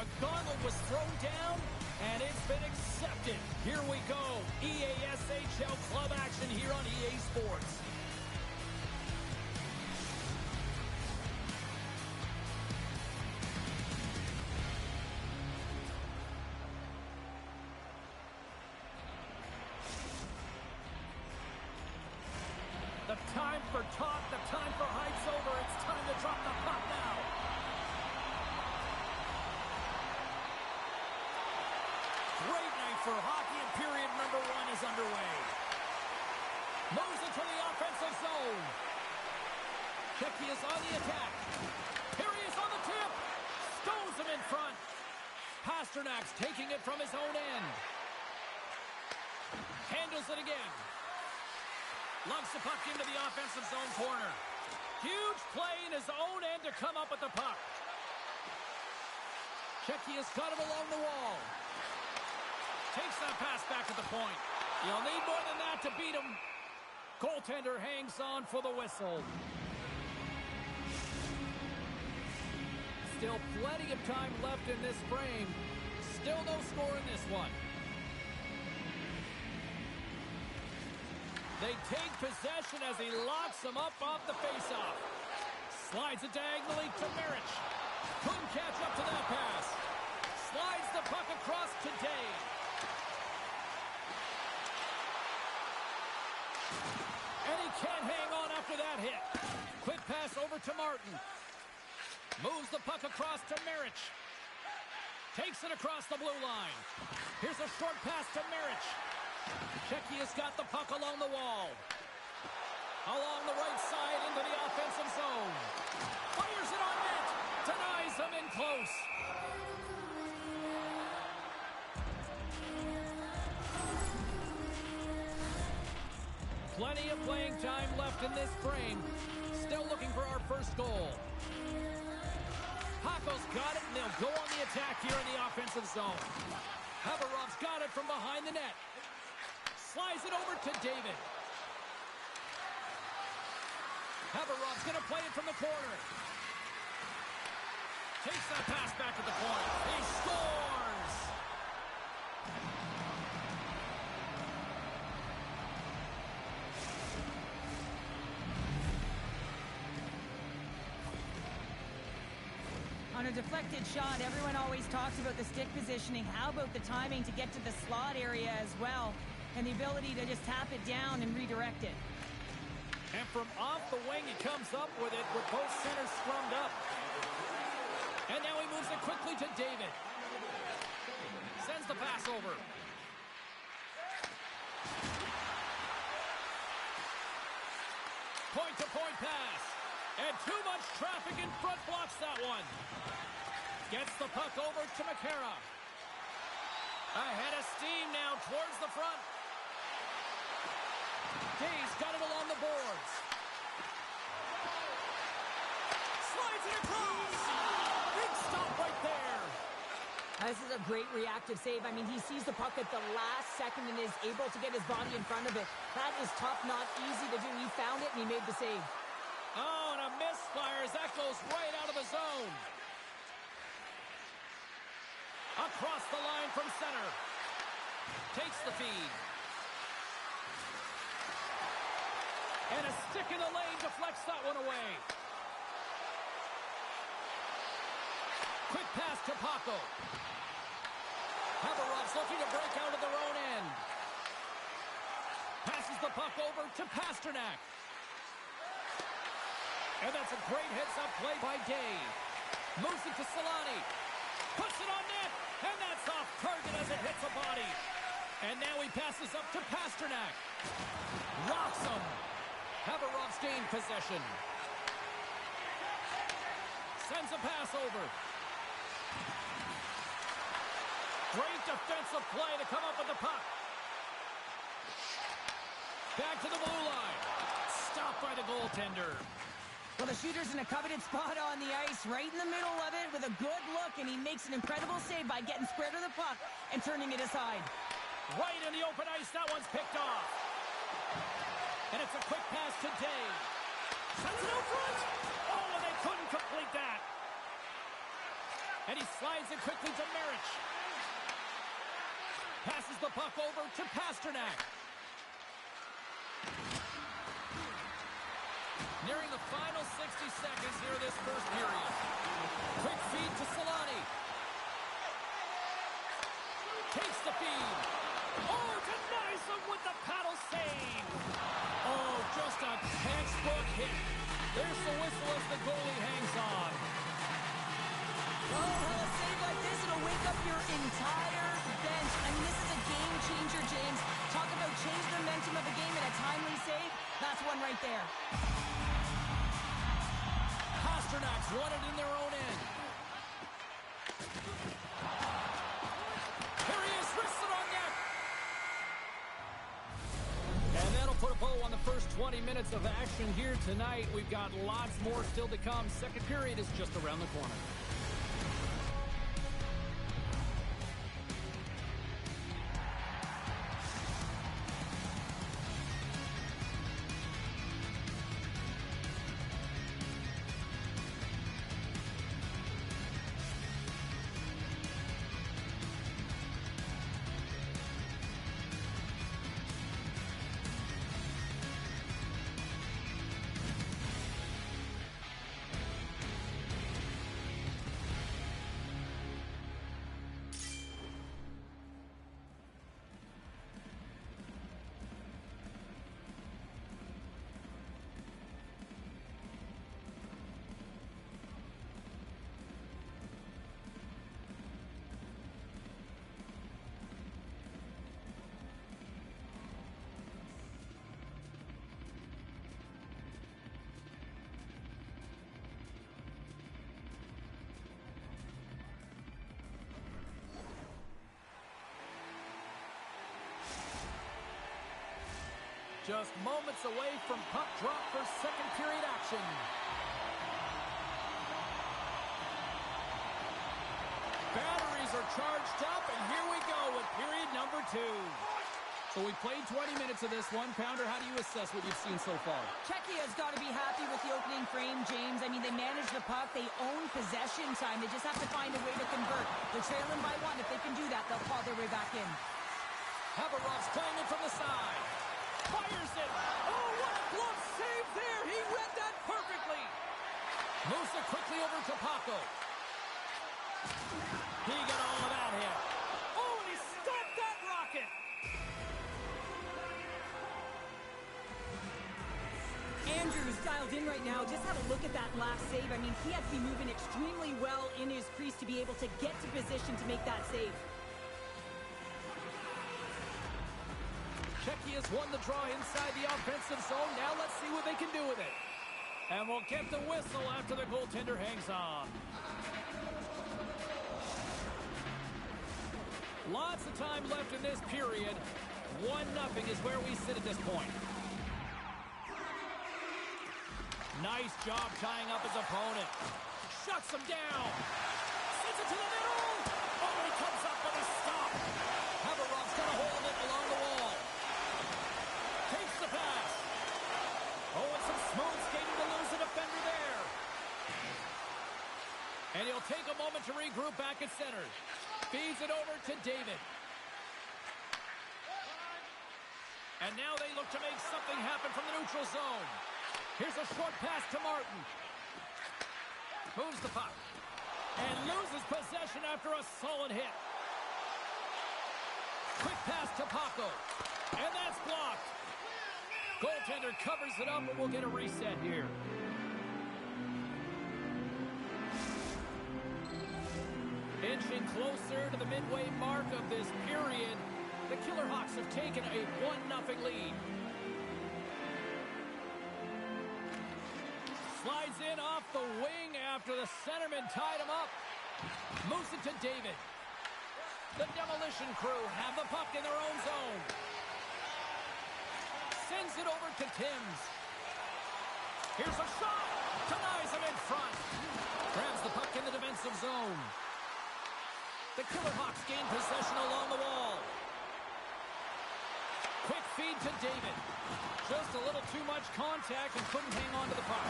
The gauntlet was thrown down, and it's been accepted. Here we go. EASHL club action here on EA Sports. The time for talk, the time for hype's over. It's time to drop the puck now. Great night for hockey, and period number 1 is underway. Moves into the offensive zone. Shecky is on the attack. Here he is on the tip. Stows him in front. Pasternak's taking it from his own end. Handles it again. Lumps the puck into the offensive zone corner. Huge play in his own end to come up with the puck. Shecky has got it along the wall. Takes that pass back to the point. You'll need more than that to beat him. Goaltender hangs on for the whistle. Still plenty of time left in this frame. Still no score in this one. They take possession as he locks him up off the faceoff. Slides it diagonally to Marich. Couldn't catch up to that pass. Slides the puck across to Day. And he can't hang on after that hit. Quick pass over to Martin. Moves the puck across to Marich. Takes it across the blue line. Here's a short pass to Marich. Shecky has got the puck along the wall. Along the right side into the offensive zone. Fires it on net. Denies him in close. Plenty of playing time left in this frame. Still looking for our first goal. Hako's got it, and they'll go on the attack here in the offensive zone. Haberov's got it from behind the net. Slides it over to David. Haberov's going to play it from the corner. Takes that pass back to the point. He scores! On a deflected shot, everyone always talks about the stick positioning. How about the timing to get to the slot area as well? And the ability to just tap it down and redirect it. And from off the wing, he comes up with it with both centers scrummed up. And now he moves it quickly to David. Sends the pass over. Point-to-point pass. And too much traffic in front blocks that one. Gets the puck over to McCara. Ahead of steam now towards the front. Day's got it along the boards. Slides it across. Big stop right there. This is a great reactive save. I mean, he sees the puck at the last second and is able to get his body in front of it. That is tough, not easy to do. He found it and he made the save. Oh, and a misfire as that goes right out of the zone. Across the line from center. Takes the feed. And a stick in the lane deflects that one away. Quick pass to Paco. Haberov's looking to break out of their own end. Passes the puck over to Pasternak. And that's a great heads-up play by Day. Moves it to Solani. Puts it on net. And that's off target as it hits a body. And now he passes up to Pasternak. Rocks him. Haberov's gained possession. Sends a pass over. Great defensive play to come up with the puck. Back to the blue line. Stopped by the goaltender. Well, the shooter's in a coveted spot on the ice, right in the middle of it with a good look, and he makes an incredible save by getting square to the puck and turning it aside. Right in the open ice, that one's picked off. And it's a quick pass to Day. Sends it out front. Oh, and they couldn't complete that. And he slides it quickly to Marich. Passes the puck over to Pasternak. Nearing the final 60 seconds here of this first period. Quick feed to Solani. Takes the feed. Oh, denies him with the paddle save. Oh, just a textbook hit. There's the whistle as the goalie hangs on. Oh, a save like this, it'll wake up your entire bench. I mean, this is a game changer, James. Talk about change the momentum of the game in a timely save. That's one right there. Pasternak's won it in their own end. Here he is, wristed on net. And that'll put a bow on the first 20 minutes of action here tonight. We've got lots more still to come. Second period is just around the corner. Just moments away from puck drop for second period action. Batteries are charged up, and here we go with period number 2. So we played 20 minutes of this one. Pounder, how do you assess what you've seen so far? Czechia's got to be happy with the opening frame, James. I mean, they manage the puck. They own possession time. They just have to find a way to convert. They're trailing by 1. If they can do that, they'll claw their way back in. Haberov's playing it from the side. Fires it. Oh, what a glove save there. He read that perfectly. Moves it quickly over to Paco. He got all of that hit. Oh, and he stopped that rocket. Andrews dialed in right now. Just have a look at that last save. I mean, he had to be moving extremely well in his crease to be able to get to position to make that save. Czechia's won the draw inside the offensive zone. Now let's see what they can do with it. And we'll get the whistle after the goaltender hangs on. Lots of time left in this period. 1-0 is where we sit at this point. Nice job tying up his opponent. Shuts him down. Sends it to the middle. Oh, he comes up with a stop. Haberov's got a hold of it along the wall. Takes the pass. Oh, and some smooth skating to lose a defender there. And he'll take a moment to regroup back at center. Feeds it over to David. And now they look to make something happen from the neutral zone. Here's a short pass to Martin. Moves the puck. And loses possession after a solid hit. Quick pass to Paco. And that's blocked. Goaltender covers it up, and we'll get a reset here. Inching closer to the midway mark of this period, the Killer Hawks have taken a 1-0 lead. Slides in off the wing after the centerman tied him up. Moves it to David. The Demolition Crew have the puck in their own zone. Sends it over to Timms. Here's a shot. Denies him in front. Grabs the puck in the defensive zone. The Killer Hawks gain possession along the wall. Quick feed to David. Just a little too much contact and couldn't hang on to the puck.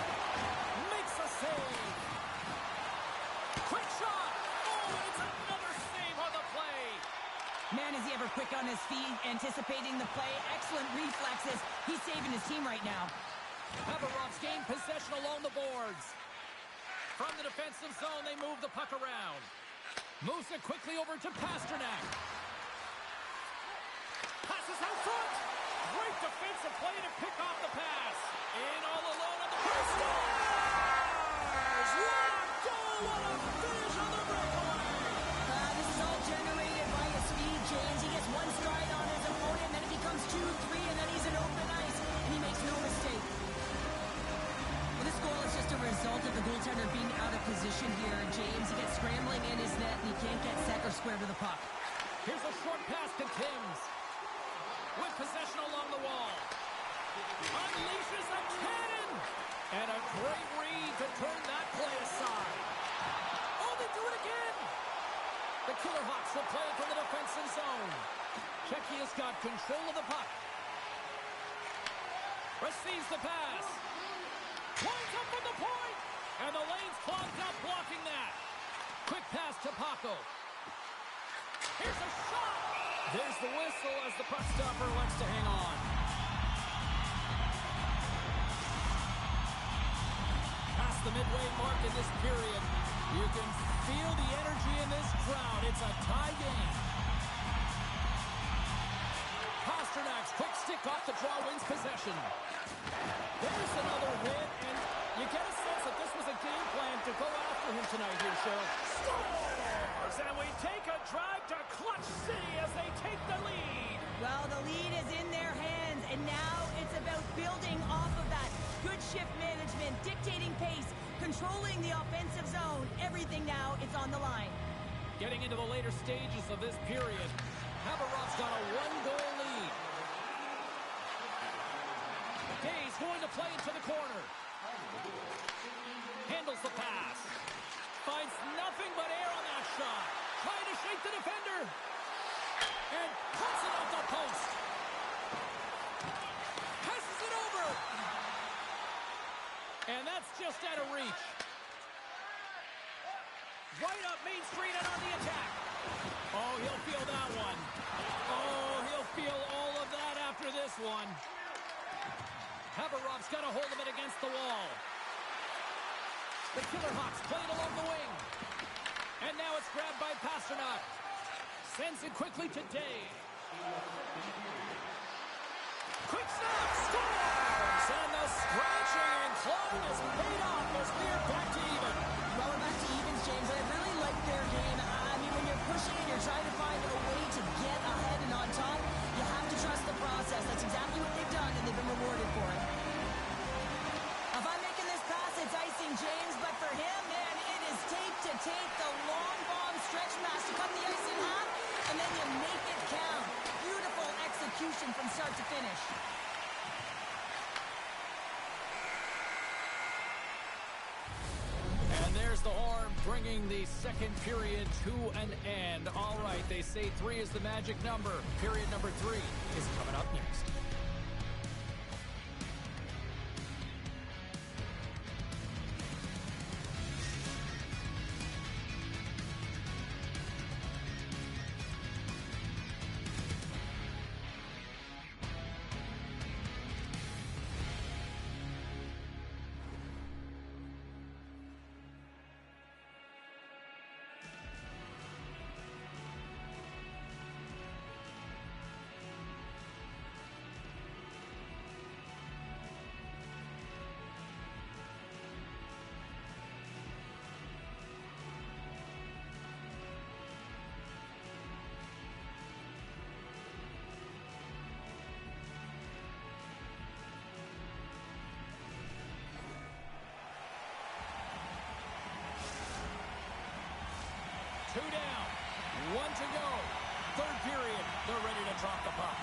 Makes a save. Quick shot. Oh, and it's another save on the play. Man, is he ever quick on his feet, anticipating the play. Excellent reflexes. He's saving his team right now. Haberov's gained possession along the boards. From the defensive zone, they move the puck around. Moves it quickly over to Pasternak. Passes out front. Great defensive play to pick off the pass. In all alone on the first scores! What a goal! What a finish on the breakaway! This is all generated by his speed, James. He gets one stride on his opponent, and then it becomes 2, 3, and then he's in open ice, and he makes no mistake. Well, this goal is just a result of the goaltender being out of position here, James. He gets scrambling in his net, and he can't get set or square to the puck. Here's a short pass to Timms. With possession along the wall. Unleashes a cannon! And a great read to turn that play aside. Oh, they do it again! The Killer Hawks will play it from the defensive zone. Czechia's got control of the puck. Receives the pass. Winds up from the point! And the lane's clogged up blocking that. Quick pass to Paco. Here's a shot! There's the whistle as the puck stopper wants to hang on. Past the midway mark in this period. You can feel the energy in this crowd. It's a tie game. Pasternak's quick stick off the draw wins possession. There's another hit, and you get a sense that this was a game plan to go after him tonight here, Cheryl. Scores! And we take a drive to Clutch City as they take the lead. Well, the lead is in their hands, and now it's about building off of that. Good shift management, dictating pace, controlling the offensive zone. Everything now is on the line. Getting into the later stages of this period, Haberov's got a one-goal lead. Day's going to play into the corner. Handles the pass. Finds nothing but air on that shot. Trying to shake the defender. And puts it off the post. Passes it over. And that's just out of reach. Right up Main Street and on the attack. Oh, he'll feel that one. Oh, he'll feel all of that after this one. Haberov's got a hold of it against the wall. The Killer Hawks play it along the wing. And now it's grabbed by Pasternak. Sends it quickly to Day. Quick snap, scores! And the scratching and clawing is paid off as we're back to even. Well, we're back to evens, James. I really like their game. I mean, when you're pushing and you're trying to find a way to get ahead and on top, you have to trust the process. That's exactly what they've done, and they've been rewarded for it. If I'm making this pass, it's icing, James, but for him, man, it is tape to tape, the long bomb stretch pass to cut the ice in half, and then you make it count. Beautiful execution from start to finish. And there's the horn bringing the second period to an end. All right, they say 3 is the magic number. Period number 3 is coming up next. Two down, 1 to go. Third period, they're ready to drop the puck.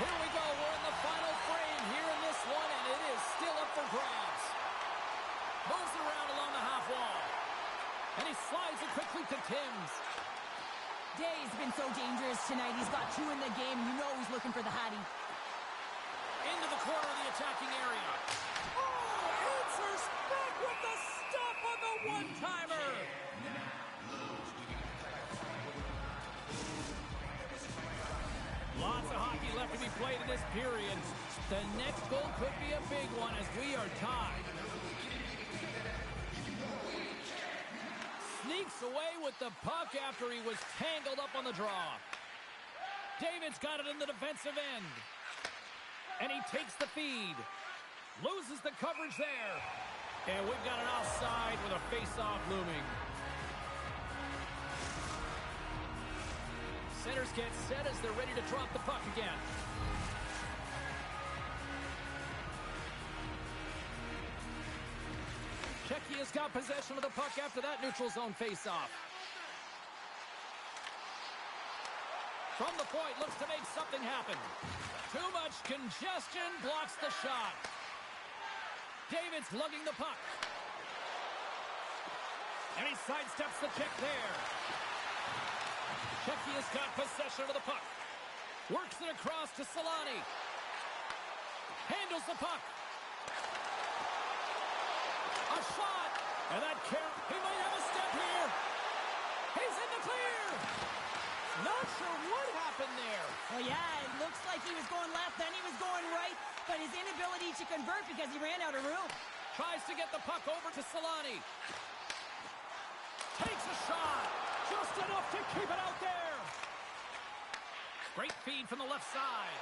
Here we go, we're in the final frame here in this one, and it is still up for grabs. Moves it around along the half wall. And he slides it quickly to Timms. Day's been so dangerous tonight. He's got 2 in the game. You know he's looking for the Hattie. Into the corner of the attacking area. Oh, answer back with the stop on the one-timer. Lots of hockey left to be played in this period. The next goal could be a big one as we are tied. Sneaks away with the puck after he was tangled up on the draw. David's got it in the defensive end. And he takes the feed. Loses the coverage there. And we've got an offside with a face-off looming. Centers get set as they're ready to drop the puck again. Czechia's got possession of the puck after that neutral zone face-off. From the point, looks to make something happen. Too much congestion, blocks the shot. David's lugging the puck. And he sidesteps the check there. Czechia's got possession of the puck. Works it across to Solani. Handles the puck. A shot. And that he might have a step here. He's in the clear. Not sure what happened there. Well, yeah, it looks like he was going left, then he was going right, but his inability to convert because he ran out of room. Tries to get the puck over to Solani. Takes a shot. Just enough to keep it out there. Great feed from the left side.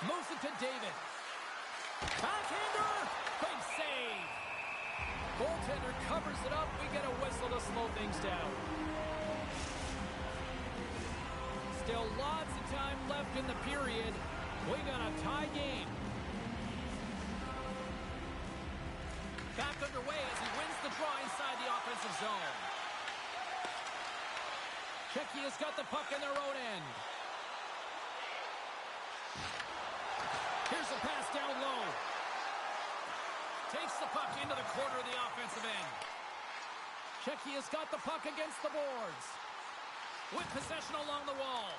Moves it to David. Backhander. Big save. Goaltender covers it up. We get a whistle to slow things down. Still lots of time left in the period. We got a tie game. Back underway as he wins the draw inside the offensive zone. Czechia's got the puck in their own end. Here's a pass down low. Takes the puck into the corner of the offensive end. Czechia's got the puck against the boards. With possession along the wall.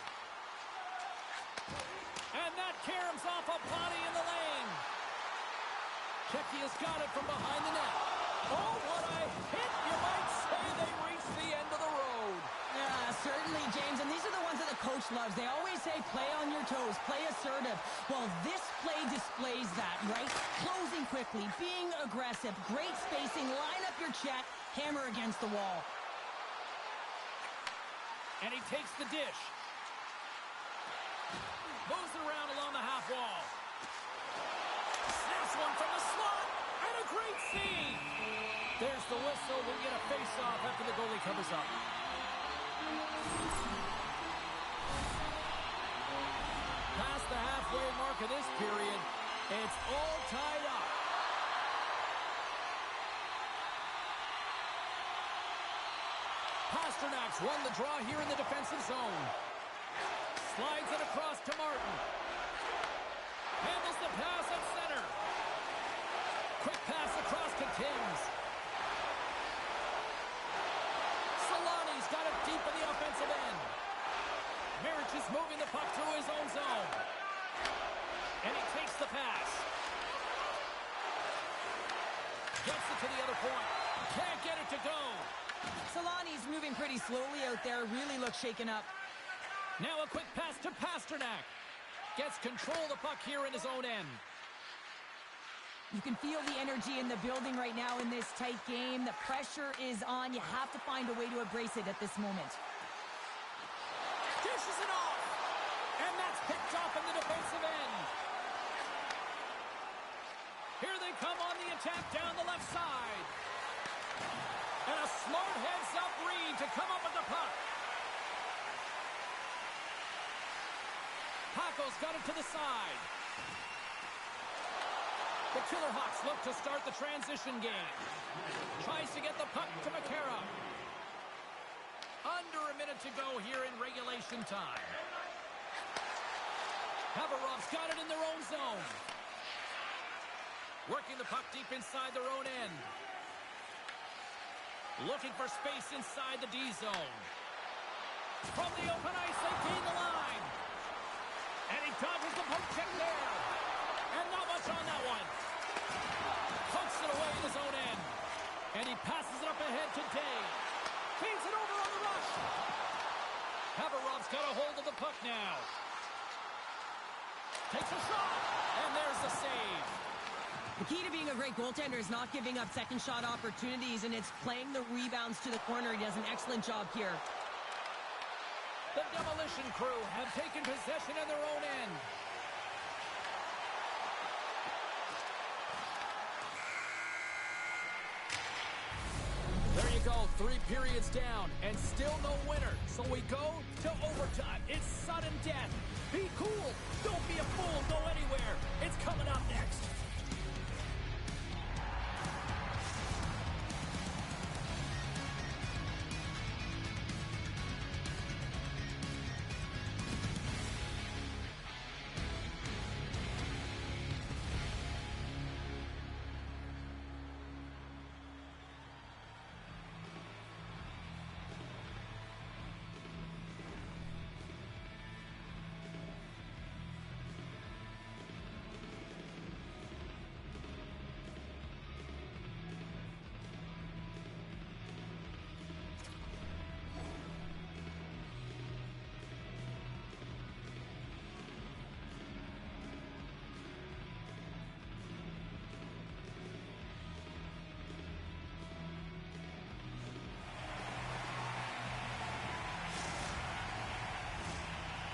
And that caroms off a body in the lane. Czechia's got it from behind the net. Oh, what a hit! You might say they reached the end of the road. Yeah, certainly, James. And these are the ones that the coach loves. They always say, play on your toes, play assertive. Well, this play displays that, right? Closing quickly, being aggressive, great spacing, line up your check, hammer against the wall. And he takes the dish. Moves it around along the half wall. Snaps one from the slot. And a great save. There's the whistle. We'll get a face-off after the goalie covers up. Past the halfway mark of this period, it's all tied up. Pasternak's won the draw here in the defensive zone. Slides it across to Martin. Handles the pass at center. Quick pass across to Timms. Solani's got it deep in the offensive end. Marich is moving the puck through his own zone. And he takes the pass. Gets it to the other point. Can't get it to go. Solani's moving pretty slowly out there. Really looks shaken up. Now a quick pass to Pasternak. Gets control of the puck here in his own end. You can feel the energy in the building right now in this tight game. The pressure is on. You have to find a way to embrace it at this moment. Dishes it off. And that's picked off in the defensive end. Here they come on the attack down the left side. And a smart heads-up read to come up with the puck. Paco's got it to the side. The Killer Hawks look to start the transition game. Tries to get the puck to McCarra. Under a minute to go here in regulation time. Haverov's got it in their own zone. Working the puck deep inside their own end. Looking for space inside the D zone. From the open ice, they gain the line. And he dodges the poke check there. And not much on that one. Punks it away in his own end. And he passes it up ahead to Day. Feeds it over on the rush. Haverov's got a hold of the puck now. Takes a shot. And there's the save. The key to being a great goaltender is not giving up second shot opportunities, and it's playing the rebounds to the corner. He does an excellent job here. The Demolition Crew have taken possession in their own end. There you go, 3 periods down, and still no winner. So we go to overtime. It's sudden death. Be cool. Don't be a fool. Go anywhere. It's coming up next.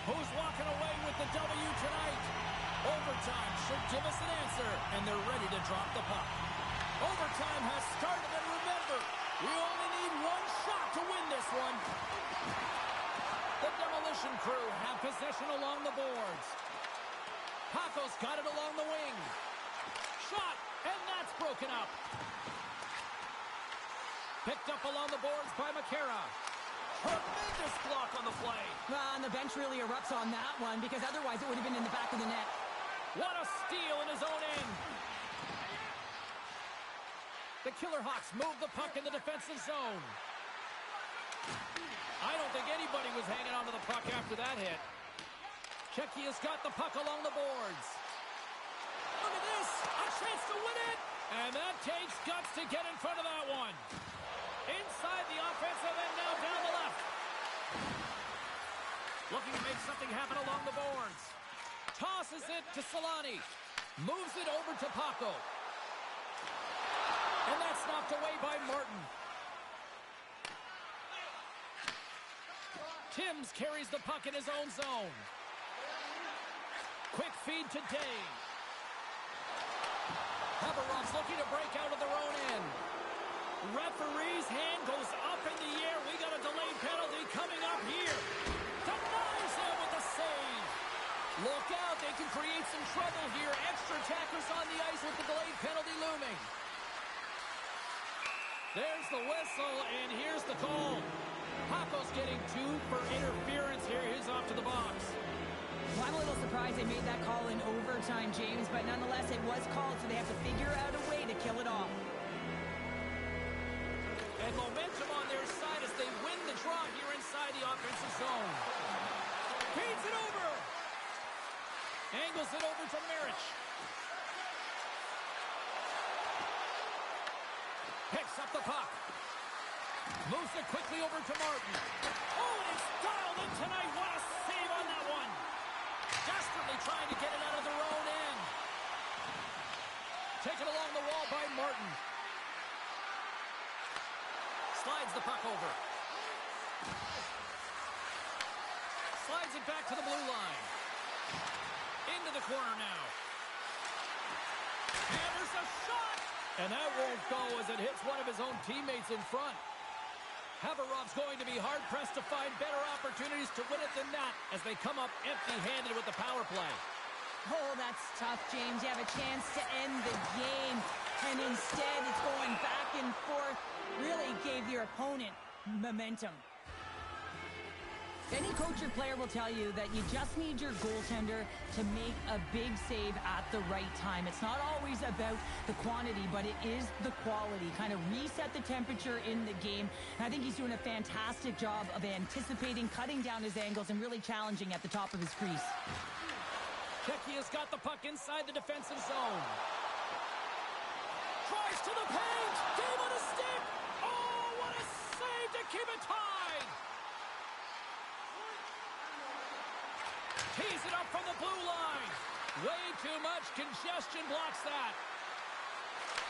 Who's walking away with the W tonight? Overtime should give us an answer, and they're ready to drop the puck. Overtime has started, and remember, we only need one shot to win this one. The Demolition Crew have possession along the boards. Paco's got it along the wing. Shot, and that's broken up. Picked up along the boards by McCarra. Tremendous block on the play. And the bench really erupts on that one, because otherwise it would have been in the back of the net. What a steal in his own end. The Killer Hawks move the puck in the defensive zone. I don't think anybody was hanging on to the puck after that hit. Czechia's got the puck along the boards. Look at this. A chance to win it. And that takes guts to get in front of that one. Inside the offensive end, now down the left. Looking to make something happen along the boards. Tosses it to Solani. Moves it over to Paco. And that's knocked away by Martin. Timms carries the puck in his own zone. Quick feed to Day. Haverov's looking to break out of their own end. Referee's hand goes up in the air. We got a delayed penalty coming up here. Denies him with the save. Look out, they can create some trouble here. Extra attackers on the ice with the delayed penalty looming. There's the whistle, and here's the call. Paco's getting 2 for interference here. He's off to the box. Well, I'm a little surprised they made that call in overtime, James, but nonetheless, it was called, so they have to figure out a way to kill it off. And momentum on their side as they win the draw here inside the offensive zone. Feeds it over. Angles it over to Marich. Picks up the puck. Moves it quickly over to Martin. Oh, and it's dialed in tonight. What a save on that one. Desperately trying to get it out of their own end. Taken along the wall by Martin. Slides the puck over. Slides it back to the blue line. Into the corner now. And there's a shot! And that won't go as it hits one of his own teammates in front. Haverov's going to be hard-pressed to find better opportunities to win it than that as they come up empty-handed with the power play. Oh, that's tough, James. You have a chance to end the game, and instead it's going back and forth. Really gave your opponent momentum. Any coach or player will tell you that you just need your goaltender to make a big save at the right time. It's not always about the quantity, but it is the quality. Kind of reset the temperature in the game. And I think he's doing a fantastic job of anticipating, cutting down his angles, and really challenging at the top of his crease. Czechia's got the puck inside the defensive zone. Fires to the paint. Game on a stick. Oh, what a save to keep it tied. Tees it up from the blue line. Way too much congestion blocks that.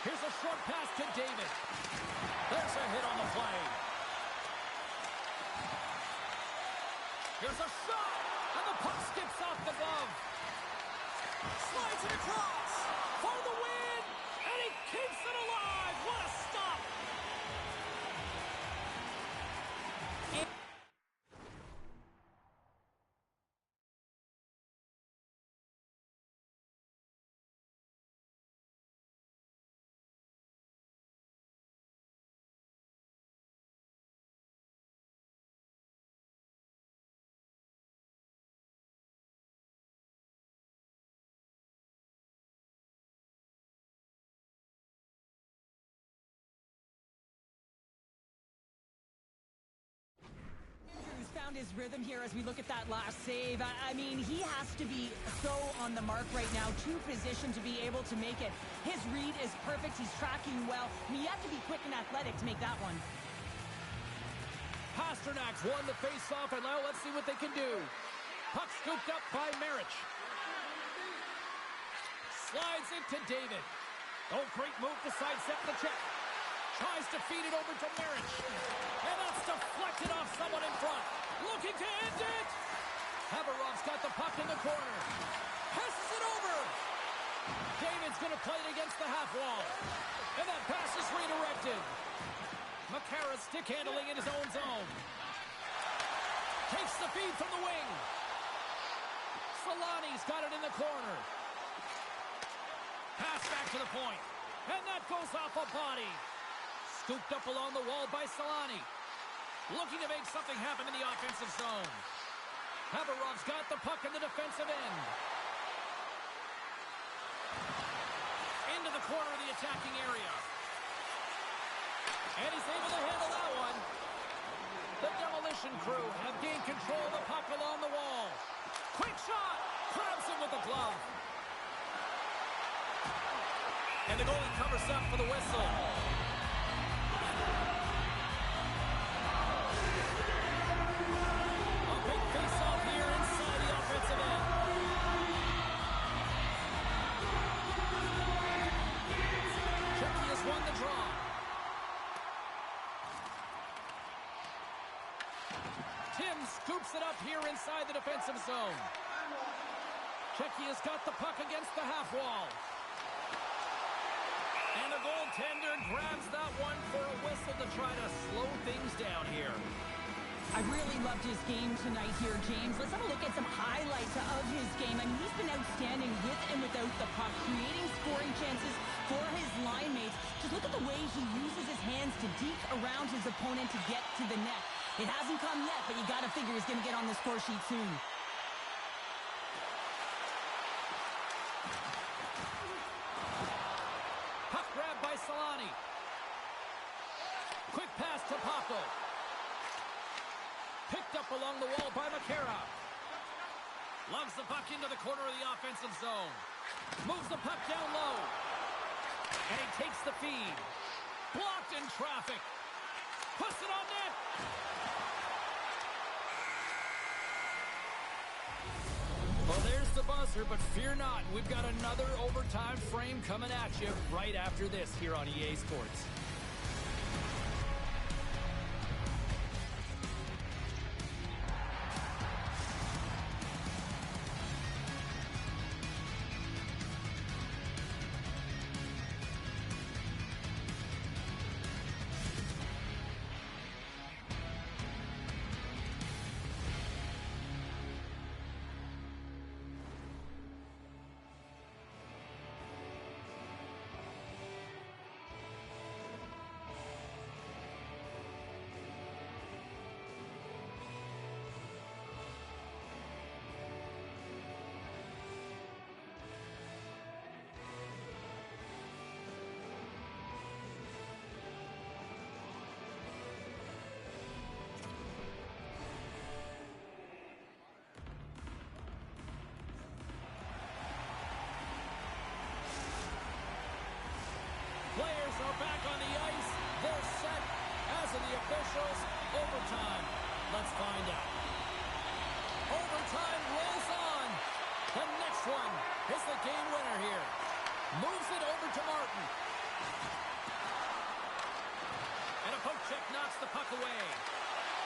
Here's a short pass to David. There's a hit on the play. Here's a shot, and the puck skips off the glove. Slides it across for the win, and he keeps it alive. What a stop. Found his rhythm here as we look at that last save. I mean, he has to be so on the mark right now, to position to be able to make it. His read is perfect. He's tracking well. I mean, you have to be quick and athletic to make that one. Pasternak's won the face-off, and now let's see what they can do. Puck scooped up by Marich. Slides it to David. Oh, great move to sidestep the check. Tries to feed it over to Marich. And that's deflected off someone in front. Looking to end it. Haberov's got the puck in the corner. Passes it over. David's going to play it against the half wall. And that pass is redirected. Makara stick handling in his own zone. Takes the feed from the wing. Solani's got it in the corner. Pass back to the point. And that goes off a body. Scooped up along the wall by Solani. Looking to make something happen in the offensive zone. Haberov's got the puck in the defensive end. Into the corner of the attacking area. And he's able to handle that one. The demolition crew have gained control of the puck along the wall. Quick shot. Grabs him with the glove. And the goalie covers up for the whistle. A big face-off here inside the offensive end. Chucky has won the draw. Tim scoops it up here inside the defensive zone. Chucky has got the puck against the half wall. And the goaltender grabs that one for a whistle to try to slow things down here. I really loved his game tonight here, James. Let's have a look at some highlights of his game. I mean, he's been outstanding with and without the puck, creating scoring chances for his line mates. Just look at the way he uses his hands to deke around his opponent to get to the net. It hasn't come yet, but you got to figure he's going to get on the score sheet soon. Puck grab by Solani. Quick pass to Paco. Picked up along the wall by Makara. Lugs the puck into the corner of the offensive zone. Moves the puck down low. And he takes the feed. Blocked in traffic. Puts it on net. Well, there's the buzzer, but fear not. We've got another overtime frame coming at you right after this here on EA Sports. officials. Overtime. Let's find out. Overtime rolls on. The next one is the game winner here. Moves it over to Martin. And a poke check knocks the puck away.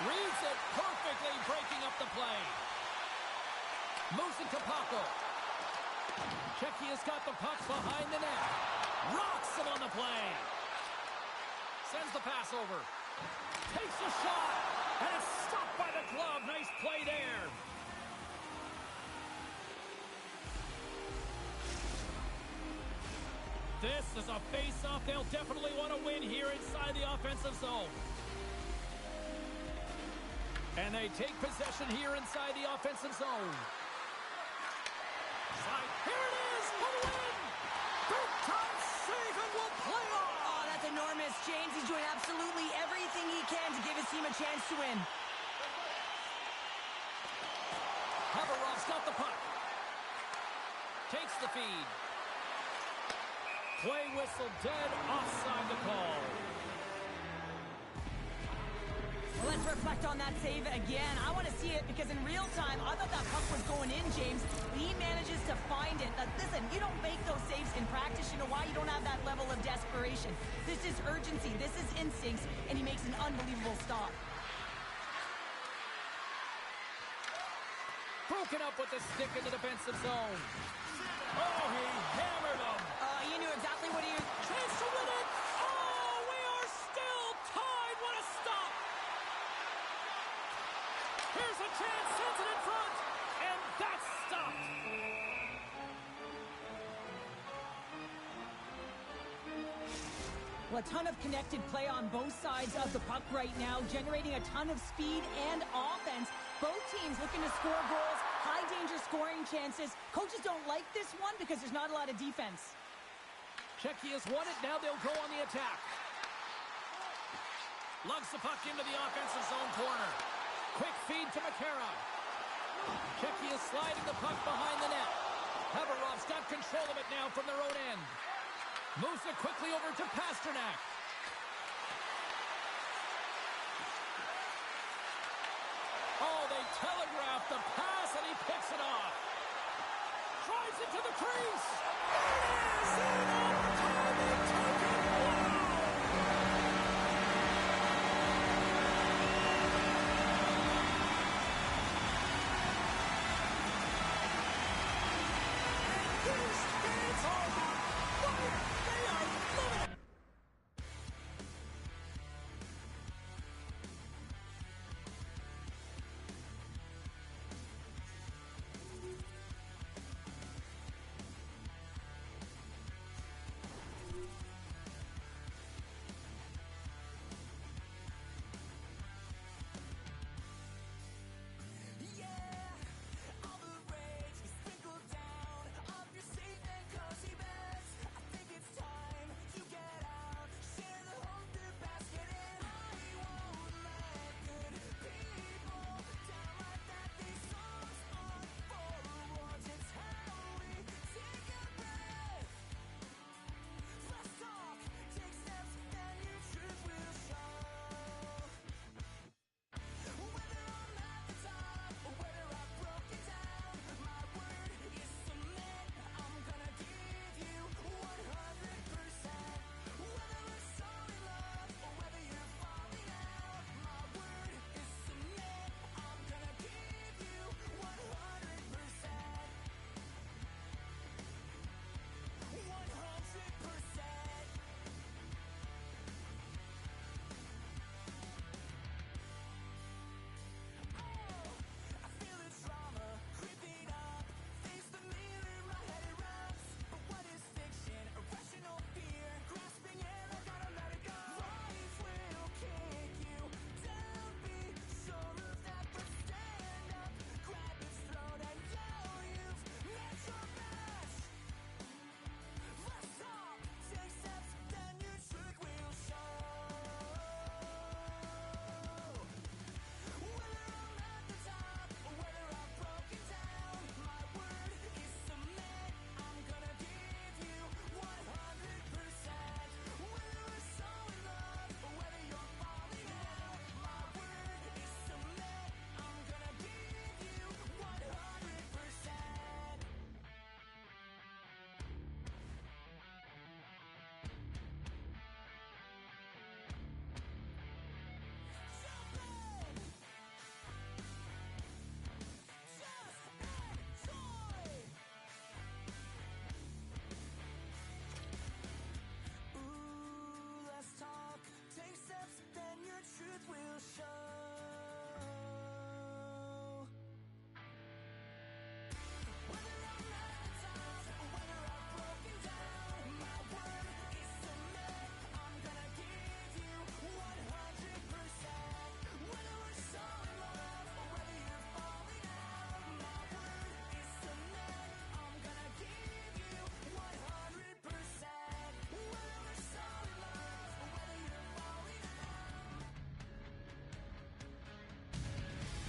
Reads it perfectly, breaking up the play. Moves it to Paco. Checky has got the puck behind the net. Rocks him on the play. Sends the pass over. Takes a shot. And it's stopped by the glove. Nice play there. This is a face-off they'll definitely want to win here inside the offensive zone. And they take possession here inside the offensive zone. Here it is for the win! Big-time save and will play on! Oh, that's enormous. James, he's doing absolutely everything he can to give his team a chance to win. Haverov's got the puck. Takes the feed. Play whistle dead, offside the call. Well, let's reflect on that save again. I want to see it because in real time, I thought that puck was going in, James. He manages to find it. Now, listen, you don't make those saves in practice. You know why? You don't have that level of desperation. This is urgency. This is instincts, and he makes an unbelievable stop. Broken up with the stick in the defensive zone. Oh, he hammered him. You knew exactly what he was... Chance to win it. Oh, we are still tied. What a stop. Here's a chance. Sends it in front. And that's stopped. Well, a ton of connected play on both sides of the puck right now, generating a ton of speed and offense. Both teams looking to score goals, high-danger scoring chances. Coaches don't like this one because there's not a lot of defense. Checky has won it. Now they'll go on the attack. Lugs the puck into the offensive zone corner. Quick feed to McCarra. Checky is sliding the puck behind the net. Haverov's got control of it now from their own end. Moves it quickly over to Pasternak. Oh, they telegraph the pass, and he picks it off. Drives it to the crease. It is in overtime. They take it. Wow! And these fans are on fire. They are loving it.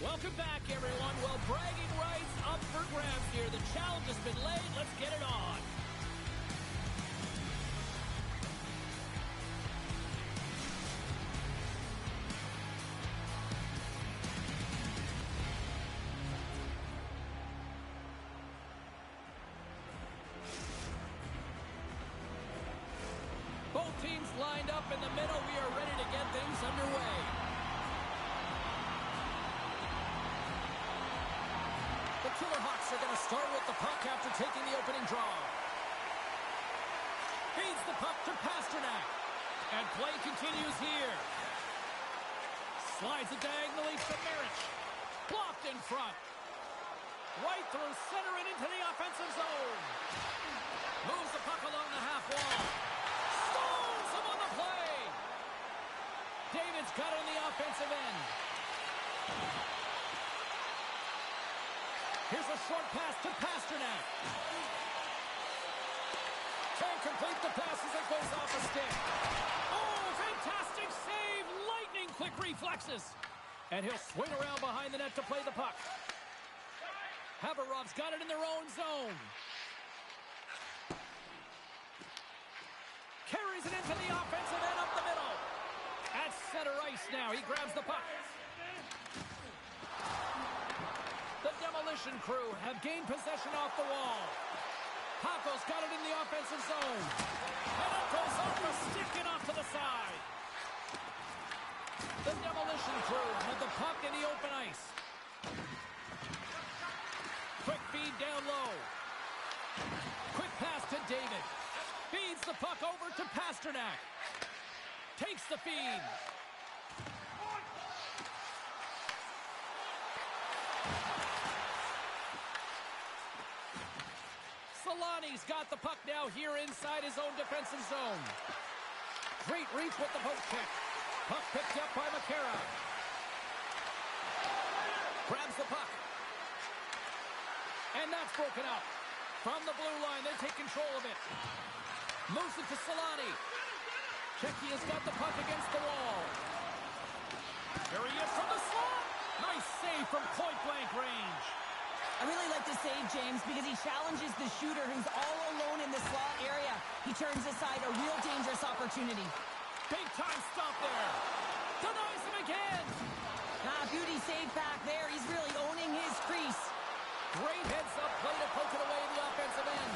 Welcome back, everyone. Well, bragging rights up for grabs here. The challenge has been laid. Let's get it on. Both teams lined up in the middle. We are ready to get things underway. The Killer Hawks are going to start with the puck after taking the opening draw. Feeds the puck to Pasternak. And play continues here. Slides it diagonally to Marich. Blocked in front. Right through center and into the offensive zone. Moves the puck along the half wall. Stones him on the play. David's got it on the offensive end. Here's a short pass to Pasternak. Can't complete the pass as it goes off a stick. Oh, fantastic save. Lightning quick reflexes. And he'll swing around behind the net to play the puck. Haverov's got it in their own zone. Carries it into the offensive end up the middle. At center ice now. He grabs the puck. The Demolition Crew have gained possession off the wall. Paco's got it in the offensive zone. And it goes off the stick and off to the side. The Demolition Crew have the puck in the open ice. Quick feed down low. Quick pass to David. Feeds the puck over to Pasternak. Takes the feed. Solani's got the puck now here inside his own defensive zone. Great reach with the post check. Puck picked up by McCarra. Grabs the puck. And that's broken up. From the blue line, they take control of it. Moves it to Solani. Checky has got the puck against the wall. Here he is from the slot. Nice save from point-blank range. I really like the save, James, because he challenges the shooter who's all alone in the slot area. He turns aside a real dangerous opportunity. Big-time stop there. Denies him again. Beauty save back there. He's really owning his crease. Great heads-up play to poke it away in the offensive end.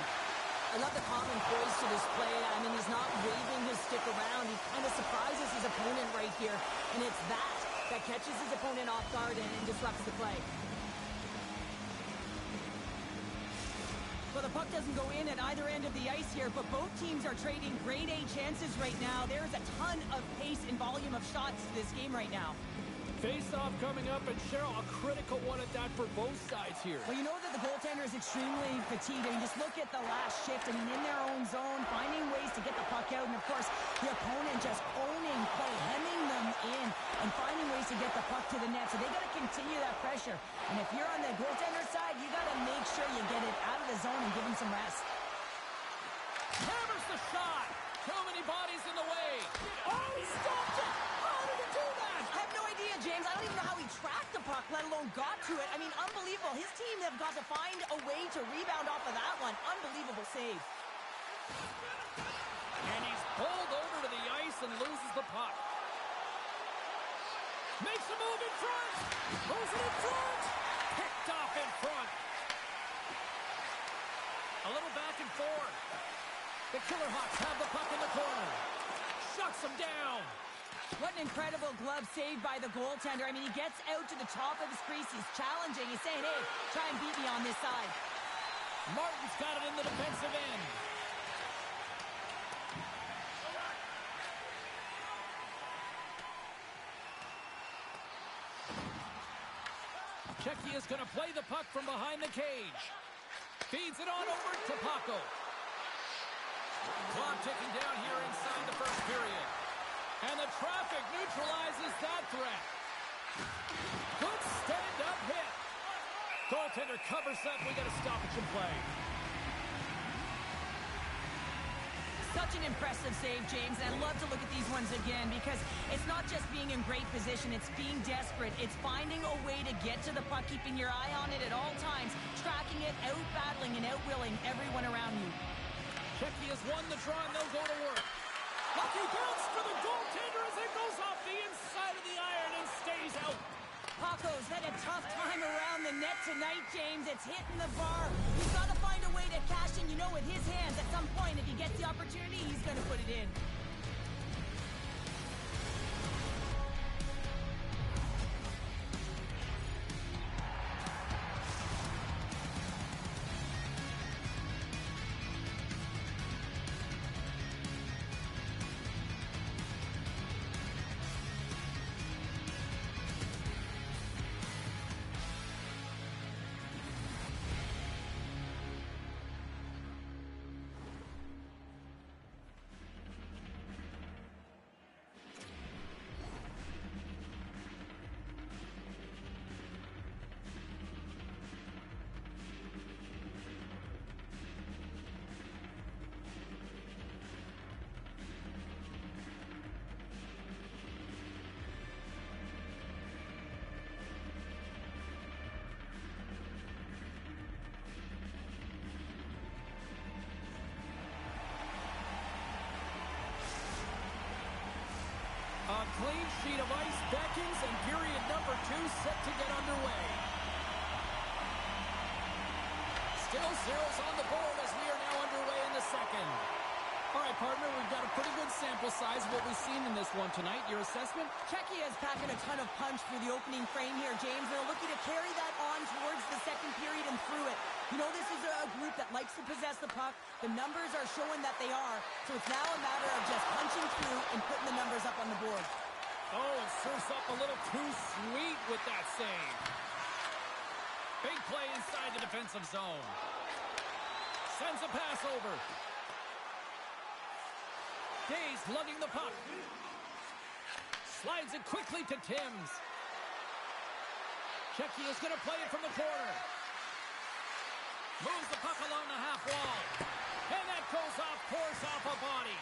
I love the common poise to this play. I mean, he's not waving his stick around. He kind of surprises his opponent right here. And it's that catches his opponent off guard and disrupts the play. Well, the puck doesn't go in at either end of the ice here, but both teams are trading grade A chances right now. There is a ton of pace and volume of shots to this game right now. Face-off coming up, and Cheryl, a critical one at that for both sides here. Well, you know that the goaltender is extremely fatigued. I mean, just look at the last shift. I mean, in their own zone, finding ways to get the puck out, and of course, the opponent just owning play, hemming them in, and finding ways to get the puck to the net. So they got to continue that pressure. And if you're on the goaltender side, you got to make sure you get it out of the zone and give him some rest. Hammers the shot. Too many bodies in the way. Oh, he stopped it. How did he do that? I have no idea, James. I don't even know how he tracked the puck, let alone got to it. I mean, unbelievable. His team have got to find a way to rebound off of that one. Unbelievable save. And he's pulled over to the ice and loses the puck. Makes a move in front. Moves it in front. Picked off in front. A little back and forth. The Killer Hawks have the puck in the corner. Shuts him down. What an incredible glove save by the goaltender. I mean, he gets out to the top of his crease. He's challenging. He's saying, hey, try and beat me on this side. Martin's got it in the defensive end. Checky is going to play the puck from behind the cage. Feeds it on over to Paco. Clock ticking down here inside the first period. And the traffic neutralizes that threat. Good stand-up hit. Goaltender covers up. We got a stoppage in play. Such an impressive save, James, and I'd love to look at these ones again because it's not just being in great position, it's being desperate. It's finding a way to get to the puck, keeping your eye on it at all times, tracking it, out-battling and out-willing everyone around you. Shecky has won the draw, and they'll go to work. Lucky bounce for the goaltender as it goes off the inside of the iron and stays out. Paco's had a tough time around the net tonight, James. It's hitting the bar. He's got to find a way to cash in, with his hands at some point. If he gets the opportunity, he's going to put it in. A clean sheet of ice beckons, and period number 2 set to get underway. Still zeros on the board as we are now underway in the second. All right, partner, we've got a pretty good sample size of what we've seen in this one tonight. Your assessment? Czechia is packing a ton of punch through the opening frame here, James. They're looking to carry that on towards the second period and through it. This is a group that likes to possess the puck. The numbers are showing that they are. So it's now a matter of just punching through and putting the numbers up on the board. Oh, and surfs up a little too sweet with that save. Big play inside the defensive zone. Sends a pass over. Days lugging the puck. Slides it quickly to Timms. Shecky is going to play it from the corner. Moves the puck along the half wall. And that goes off, pours off a body.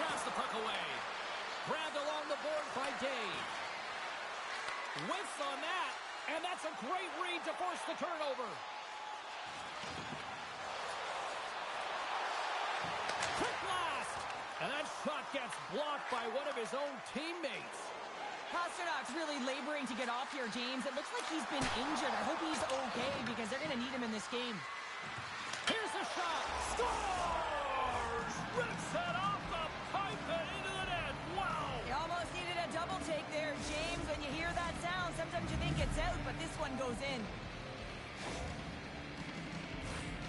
Traps the puck away. Grabbed along the board by Dave. Whiffs on that. And that's a great read to force the turnover. Quick blast. And that shot gets blocked by one of his own teammates. Pasternak's really laboring to get off here, James. It looks like he's been injured. I hope he's okay because they're going to need him in this game. Here's the shot. Scores! Rips it off the pipe and into the net. Wow! You almost needed a double take there, James. When you hear that sound, sometimes you think it's out, but this one goes in.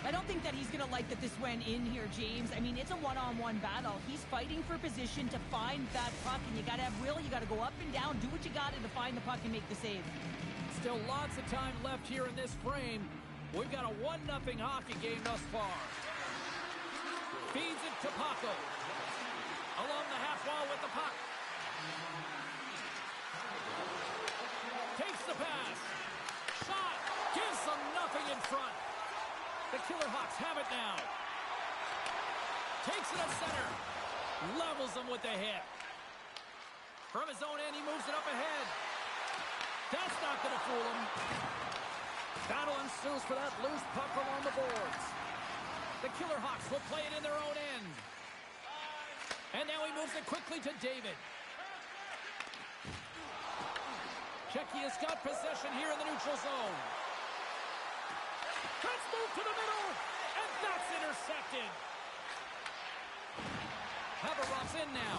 I don't think that he's going to like that this went in here, James. I mean, it's a one-on-one battle. He's fighting for position to find that puck, and you got to have will. You got to go up and down, do what you got to find the puck and make the save. Still lots of time left here in this frame. We've got a 1-0 hockey game thus far. Feeds it to Paco. Along the half wall with the puck. Takes the pass. Shot. Gives them nothing in front. The Killer Hawks have it now. Takes it at center. Levels them with the hit. From his own end, he moves it up ahead. That's not going to fool him. Battle ensues for that loose puck along the boards. The Killer Hawks will play it in their own end. And now he moves it quickly to David. Shecky has got possession here in the neutral zone. Let's move to the middle, and that's intercepted. Haberov's in now.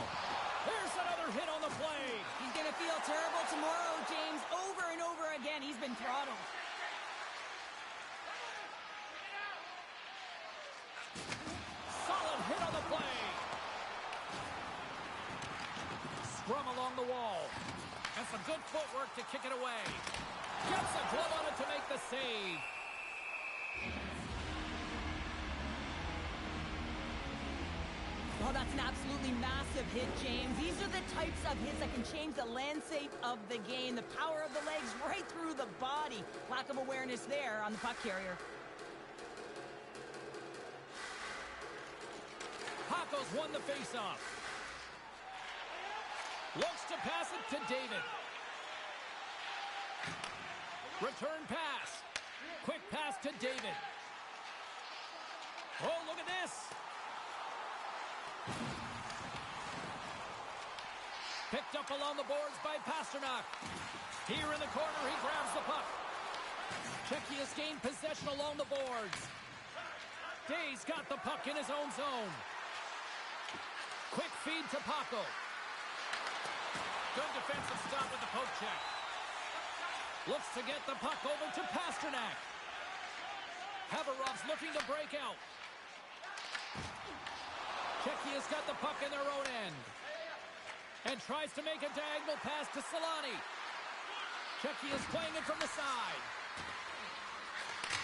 There's another hit on the play. He's going to feel terrible tomorrow, James. Over and over again, he's been throttled. Solid hit on the play. Scrum along the wall. And some good footwork to kick it away. Gets a glove on it to make the save. Oh, that's an absolutely massive hit, James. These are the types of hits that can change the landscape of the game. The power of the legs right through the body. Lack of awareness there on the puck carrier. Paco's won the faceoff. Looks to pass it to David. Return pass. Quick pass to David. Oh, look at this. Picked up along the boards by Pasternak. Here in the corner, he grabs the puck. Czechia has gained possession along the boards. Day's got the puck in his own zone. Quick feed to Paco. Good defensive stop with the poke check. Looks to get the puck over to Pasternak. Haverov's looking to break out. Czechia's got the puck in their own end. And tries to make a diagonal pass to Solani. Czechia's playing it from the side.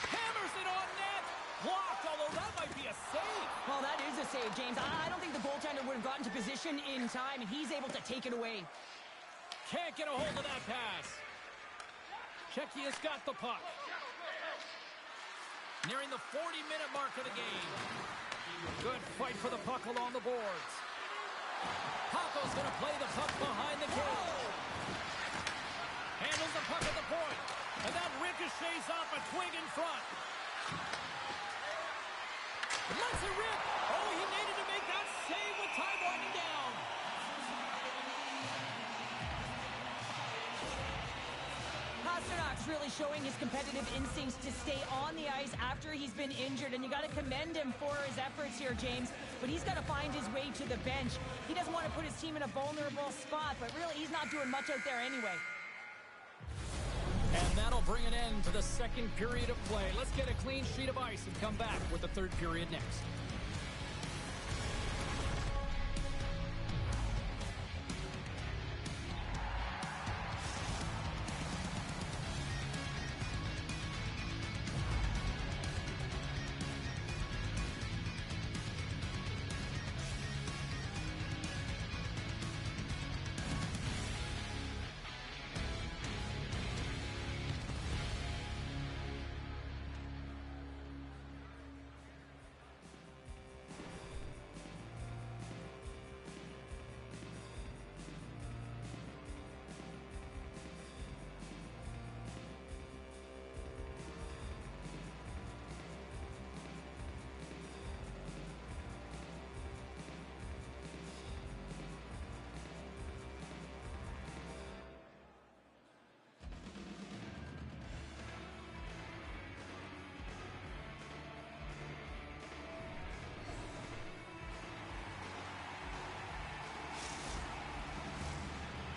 Hammers it on net. Blocked, although that might be a save. Well, that is a save, James. I don't think the goaltender would have gotten to position in time, and he's able to take it away. Can't get a hold of that pass. Czechia's got the puck. Nearing the 40-minute mark of the game. Good fight for the puck along the boards. Paco's going to play the puck behind the cage. Handles the puck at the point. And that ricochets off a twig in front. Lets it rip. Oh, he needed to make that save with time winding down. Pasternak's really showing his competitive instincts to stay on the ice after he's been injured, and you got to commend him for his efforts here, James. But he's got to find his way to the bench. He doesn't want to put his team in a vulnerable spot, but really he's not doing much out there anyway. And that'll bring an end to the second period of play. Let's get a clean sheet of ice and come back with the third period next.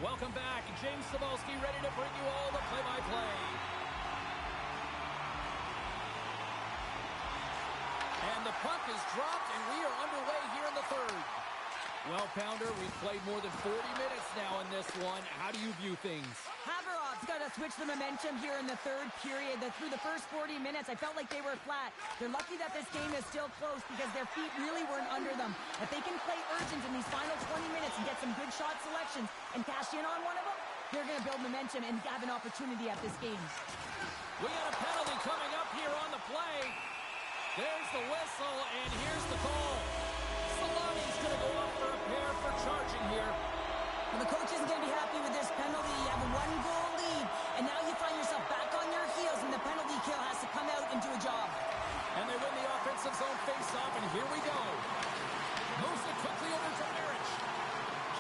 Welcome back. James Cybulski ready to bring you all the play-by-play. And the puck is dropped, and we are underway here in the third. Well, Pounder, we've played more than 40 minutes now in this one. How do you view things? Haverov's got to switch the momentum here in the third period. Through the first 40 minutes, I felt like they were flat. They're lucky that this game is still close because their feet really weren't under them. If they can play urgent in these final 20 minutes and get some good shot selections and cash in on one of them, they're going to build momentum and have an opportunity at this game. We got a penalty coming up here on the play. There's the whistle, and here's the call. Solani's going to go up for a pair for charging here. Well, the coach isn't going to be happy with this penalty. You have a one-goal lead, and now you find yourself back on your heels, and the penalty kill has to come out and do a job. And they win the offensive zone face-off, and here we go. Moves it quickly over to Marich.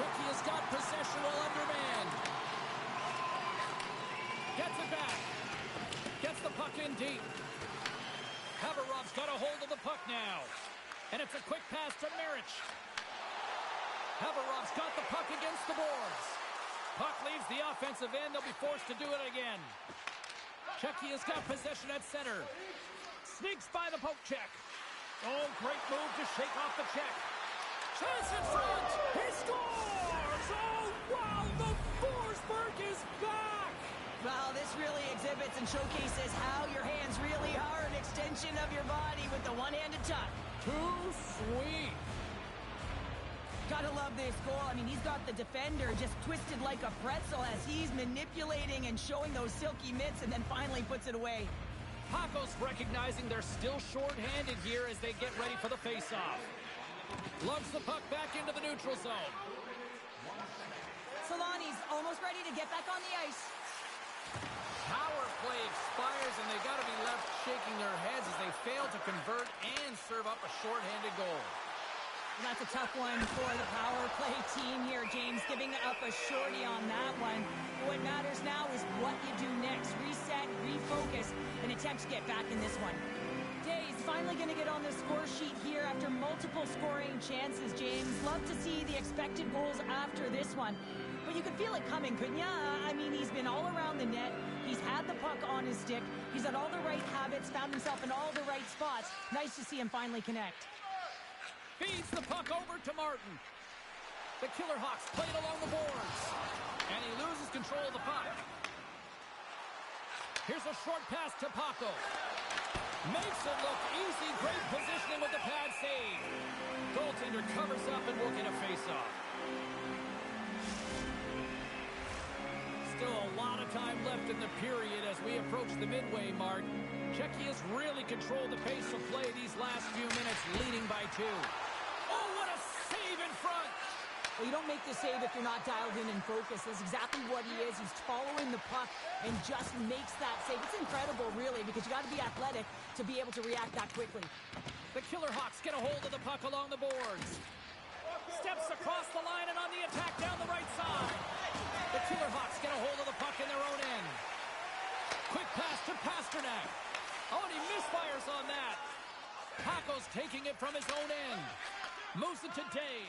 Czechia's got possession while undermanned. Gets it back. Gets the puck in deep. Haverov's got a hold of the puck now. And it's a quick pass to Marich. Haverov's got the puck against the boards. Puck leaves the offensive end. They'll be forced to do it again. Czechia's got possession at center. Sneaks by the poke check. Oh, great move to shake off the check. Chance in front. He scores! Oh, wow, the Forsberg is back! Well, this really exhibits and showcases how your hands really are an extension of your body with the one-handed touch. Too sweet. Gotta love this goal. I mean, he's got the defender just twisted like a pretzel as he's manipulating and showing those silky mitts and then finally puts it away. Paco's recognizing they're still short-handed here as they get ready for the face-off. Lugs the puck back into the neutral zone. Solani's almost ready to get back on the ice. Power play expires, and they've got to be left shaking their heads as they fail to convert and serve up a shorthanded goal. And that's a tough one for the power play team here, James, giving up a shorty on that one. What matters now is what you do next. Reset, refocus, and attempt to get back in this one. Day's finally going to get on the score sheet here after multiple scoring chances, James. Love to see the expected goals after this one. But you could feel it coming, couldn't you? I mean, he's been all around the net. He's had the puck on his stick. He's had all the right habits, found himself in all the right spots. Nice to see him finally connect. Feeds the puck over to Martin. The Killer Hawks play it along the boards. And he loses control of the puck. Here's a short pass to Paco. Makes it look easy. Great positioning with the pad save. Goaltender covers up and will get a face-off. Still a lot of time left in the period as we approach the midway mark. Czechia has really controlled the pace of play these last few minutes, leading by 2. Oh, what a save in front! Well, you don't make the save if you're not dialed in and focused. That's exactly what he is. He's following the puck and just makes that save. It's incredible, really, because you got to be athletic to be able to react that quickly. The Killer Hawks get a hold of the puck along the boards. Steps across the line and on the attack down the right side. The Killer Hawks get a hold of the puck in their own end. Quick pass to Pasternak. Oh, and he misfires on that. Paco's taking it from his own end. Moves it to Day.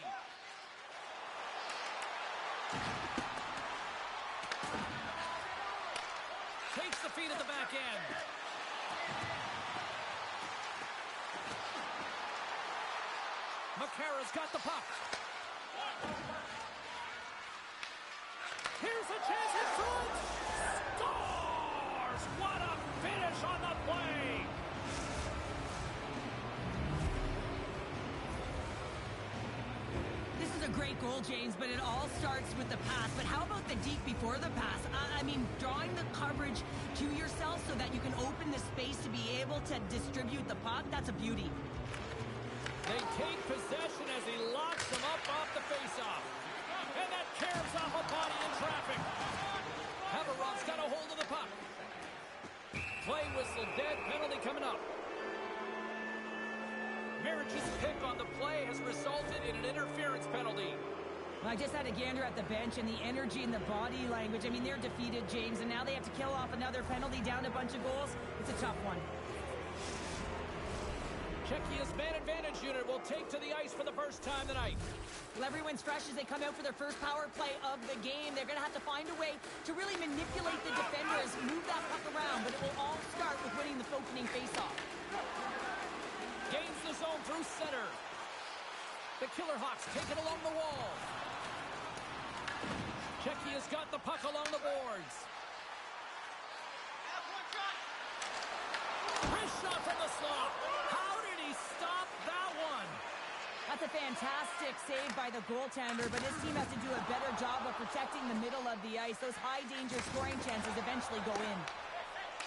Takes the feed at the back end. McCarra's got the puck. Here's a chance in front. Scores! What a finish on the play! This is a great goal, James, but it all starts with the pass. But how about the deep before the pass? I mean, drawing the coverage to yourself so that you can open the space to be able to distribute the puck, that's a beauty. They take possession as he locks them up off the faceoff. And that carves off a body in traffic. Haverov's got a hold of the puck. Play whistle dead, penalty coming up. Mirich's pick on the play has resulted in an interference penalty. I just had a gander at the bench and the energy and the body language. I mean, they're defeated, James, and now they have to kill off another penalty, down a bunch of goals. It's a tough one. Czechia's man advantage unit will take to the ice for the first time tonight. Well, everyone's fresh as they come out for their first power play of the game. They're going to have to find a way to really manipulate the defenders, move that puck around, but it will all start with winning the opening faceoff. Gains the zone through center. The Killer Hawks take it along the wall. Czechia's got the puck along the boards. Wrist shot from the slot. How did he stop that one? That's a fantastic save by the goaltender, but his team has to do a better job of protecting the middle of the ice. Those high-danger scoring chances eventually go in.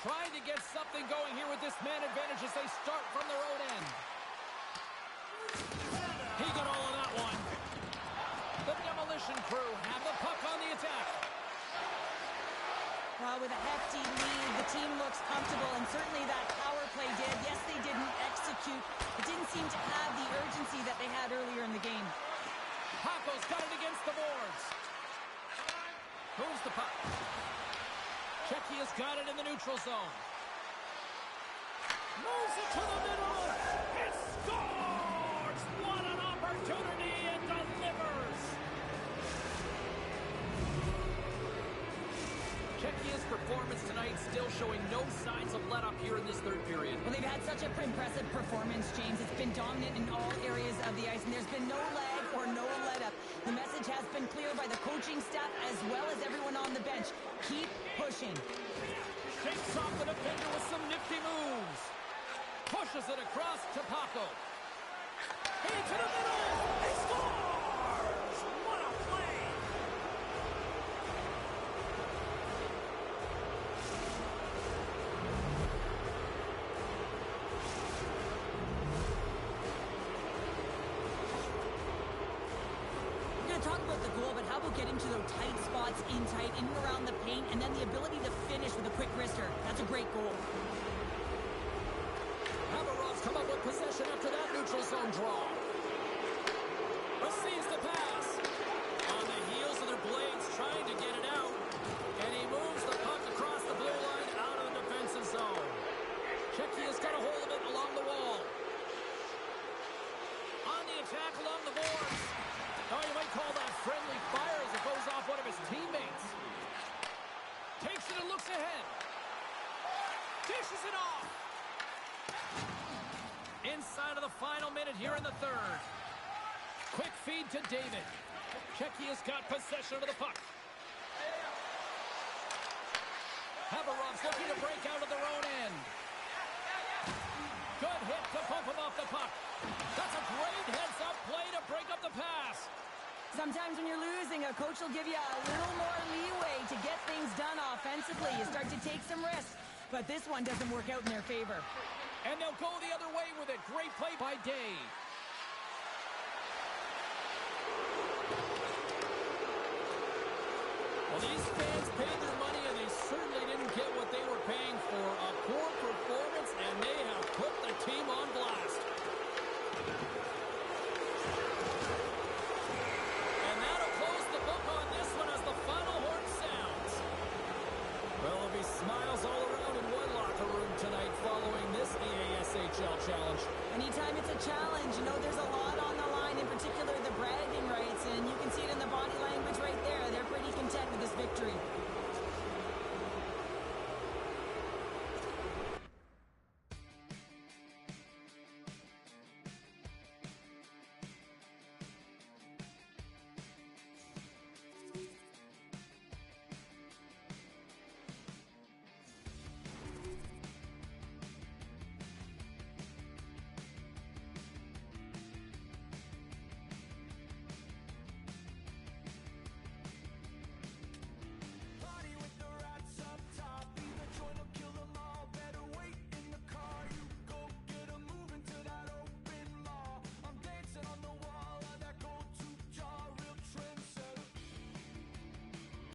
Trying to get something going here with this man advantage as they start from their own end. He got all of that one. The demolition crew have the puck on the attack. Well, with a hefty lead, the team looks comfortable, and certainly that power play did. Yes, they didn't execute. It didn't seem to have the urgency that they had earlier in the game. Paco's got it against the boards. Moves the puck. Czechia's got it in the neutral zone. Moves it to the middle. It scores! What an opportunity! It delivers! Czechia's performance tonight still showing no signs of let-up here in this third period. Well, they've had such an impressive performance, James. It's been dominant in all areas of the ice, and there's been no lag or no let-up. The message has been clear by the coaching staff as well as everyone on the bench. Keep pushing. Shakes off the defender with some nifty moves. Pushes it across to Paco. Into the middle. He scores! What a play! get into those tight spots, in and around the paint, and then the ability to finish with a quick wrister. That's a great goal. Haverov's come up with possession after that neutral zone draw. Receives the pass. On the heels of their blades, trying to get it out. And he moves the puck across the blue line out of the defensive zone. Czechia's got a hold of it along the wall. On the attack along the boards. Oh, you might call that friendly fire as it goes off one of his teammates. Takes it and looks ahead. Dishes it off. Inside of the final minute here in the third. Quick feed to David. Czechia's got possession of the puck. Haverov's looking to break out of their own end. Good hit to pump him off the puck. That's a great heads-up play to break up the pass. Sometimes when you're losing, a coach will give you a little more leeway to get things done offensively. You start to take some risks, but this one doesn't work out in their favor. And they'll go the other way with it. Great play by Day. Well, these fans paid their money, and they certainly didn't get what they were paying for. A poor performance, and they have put the team on blast.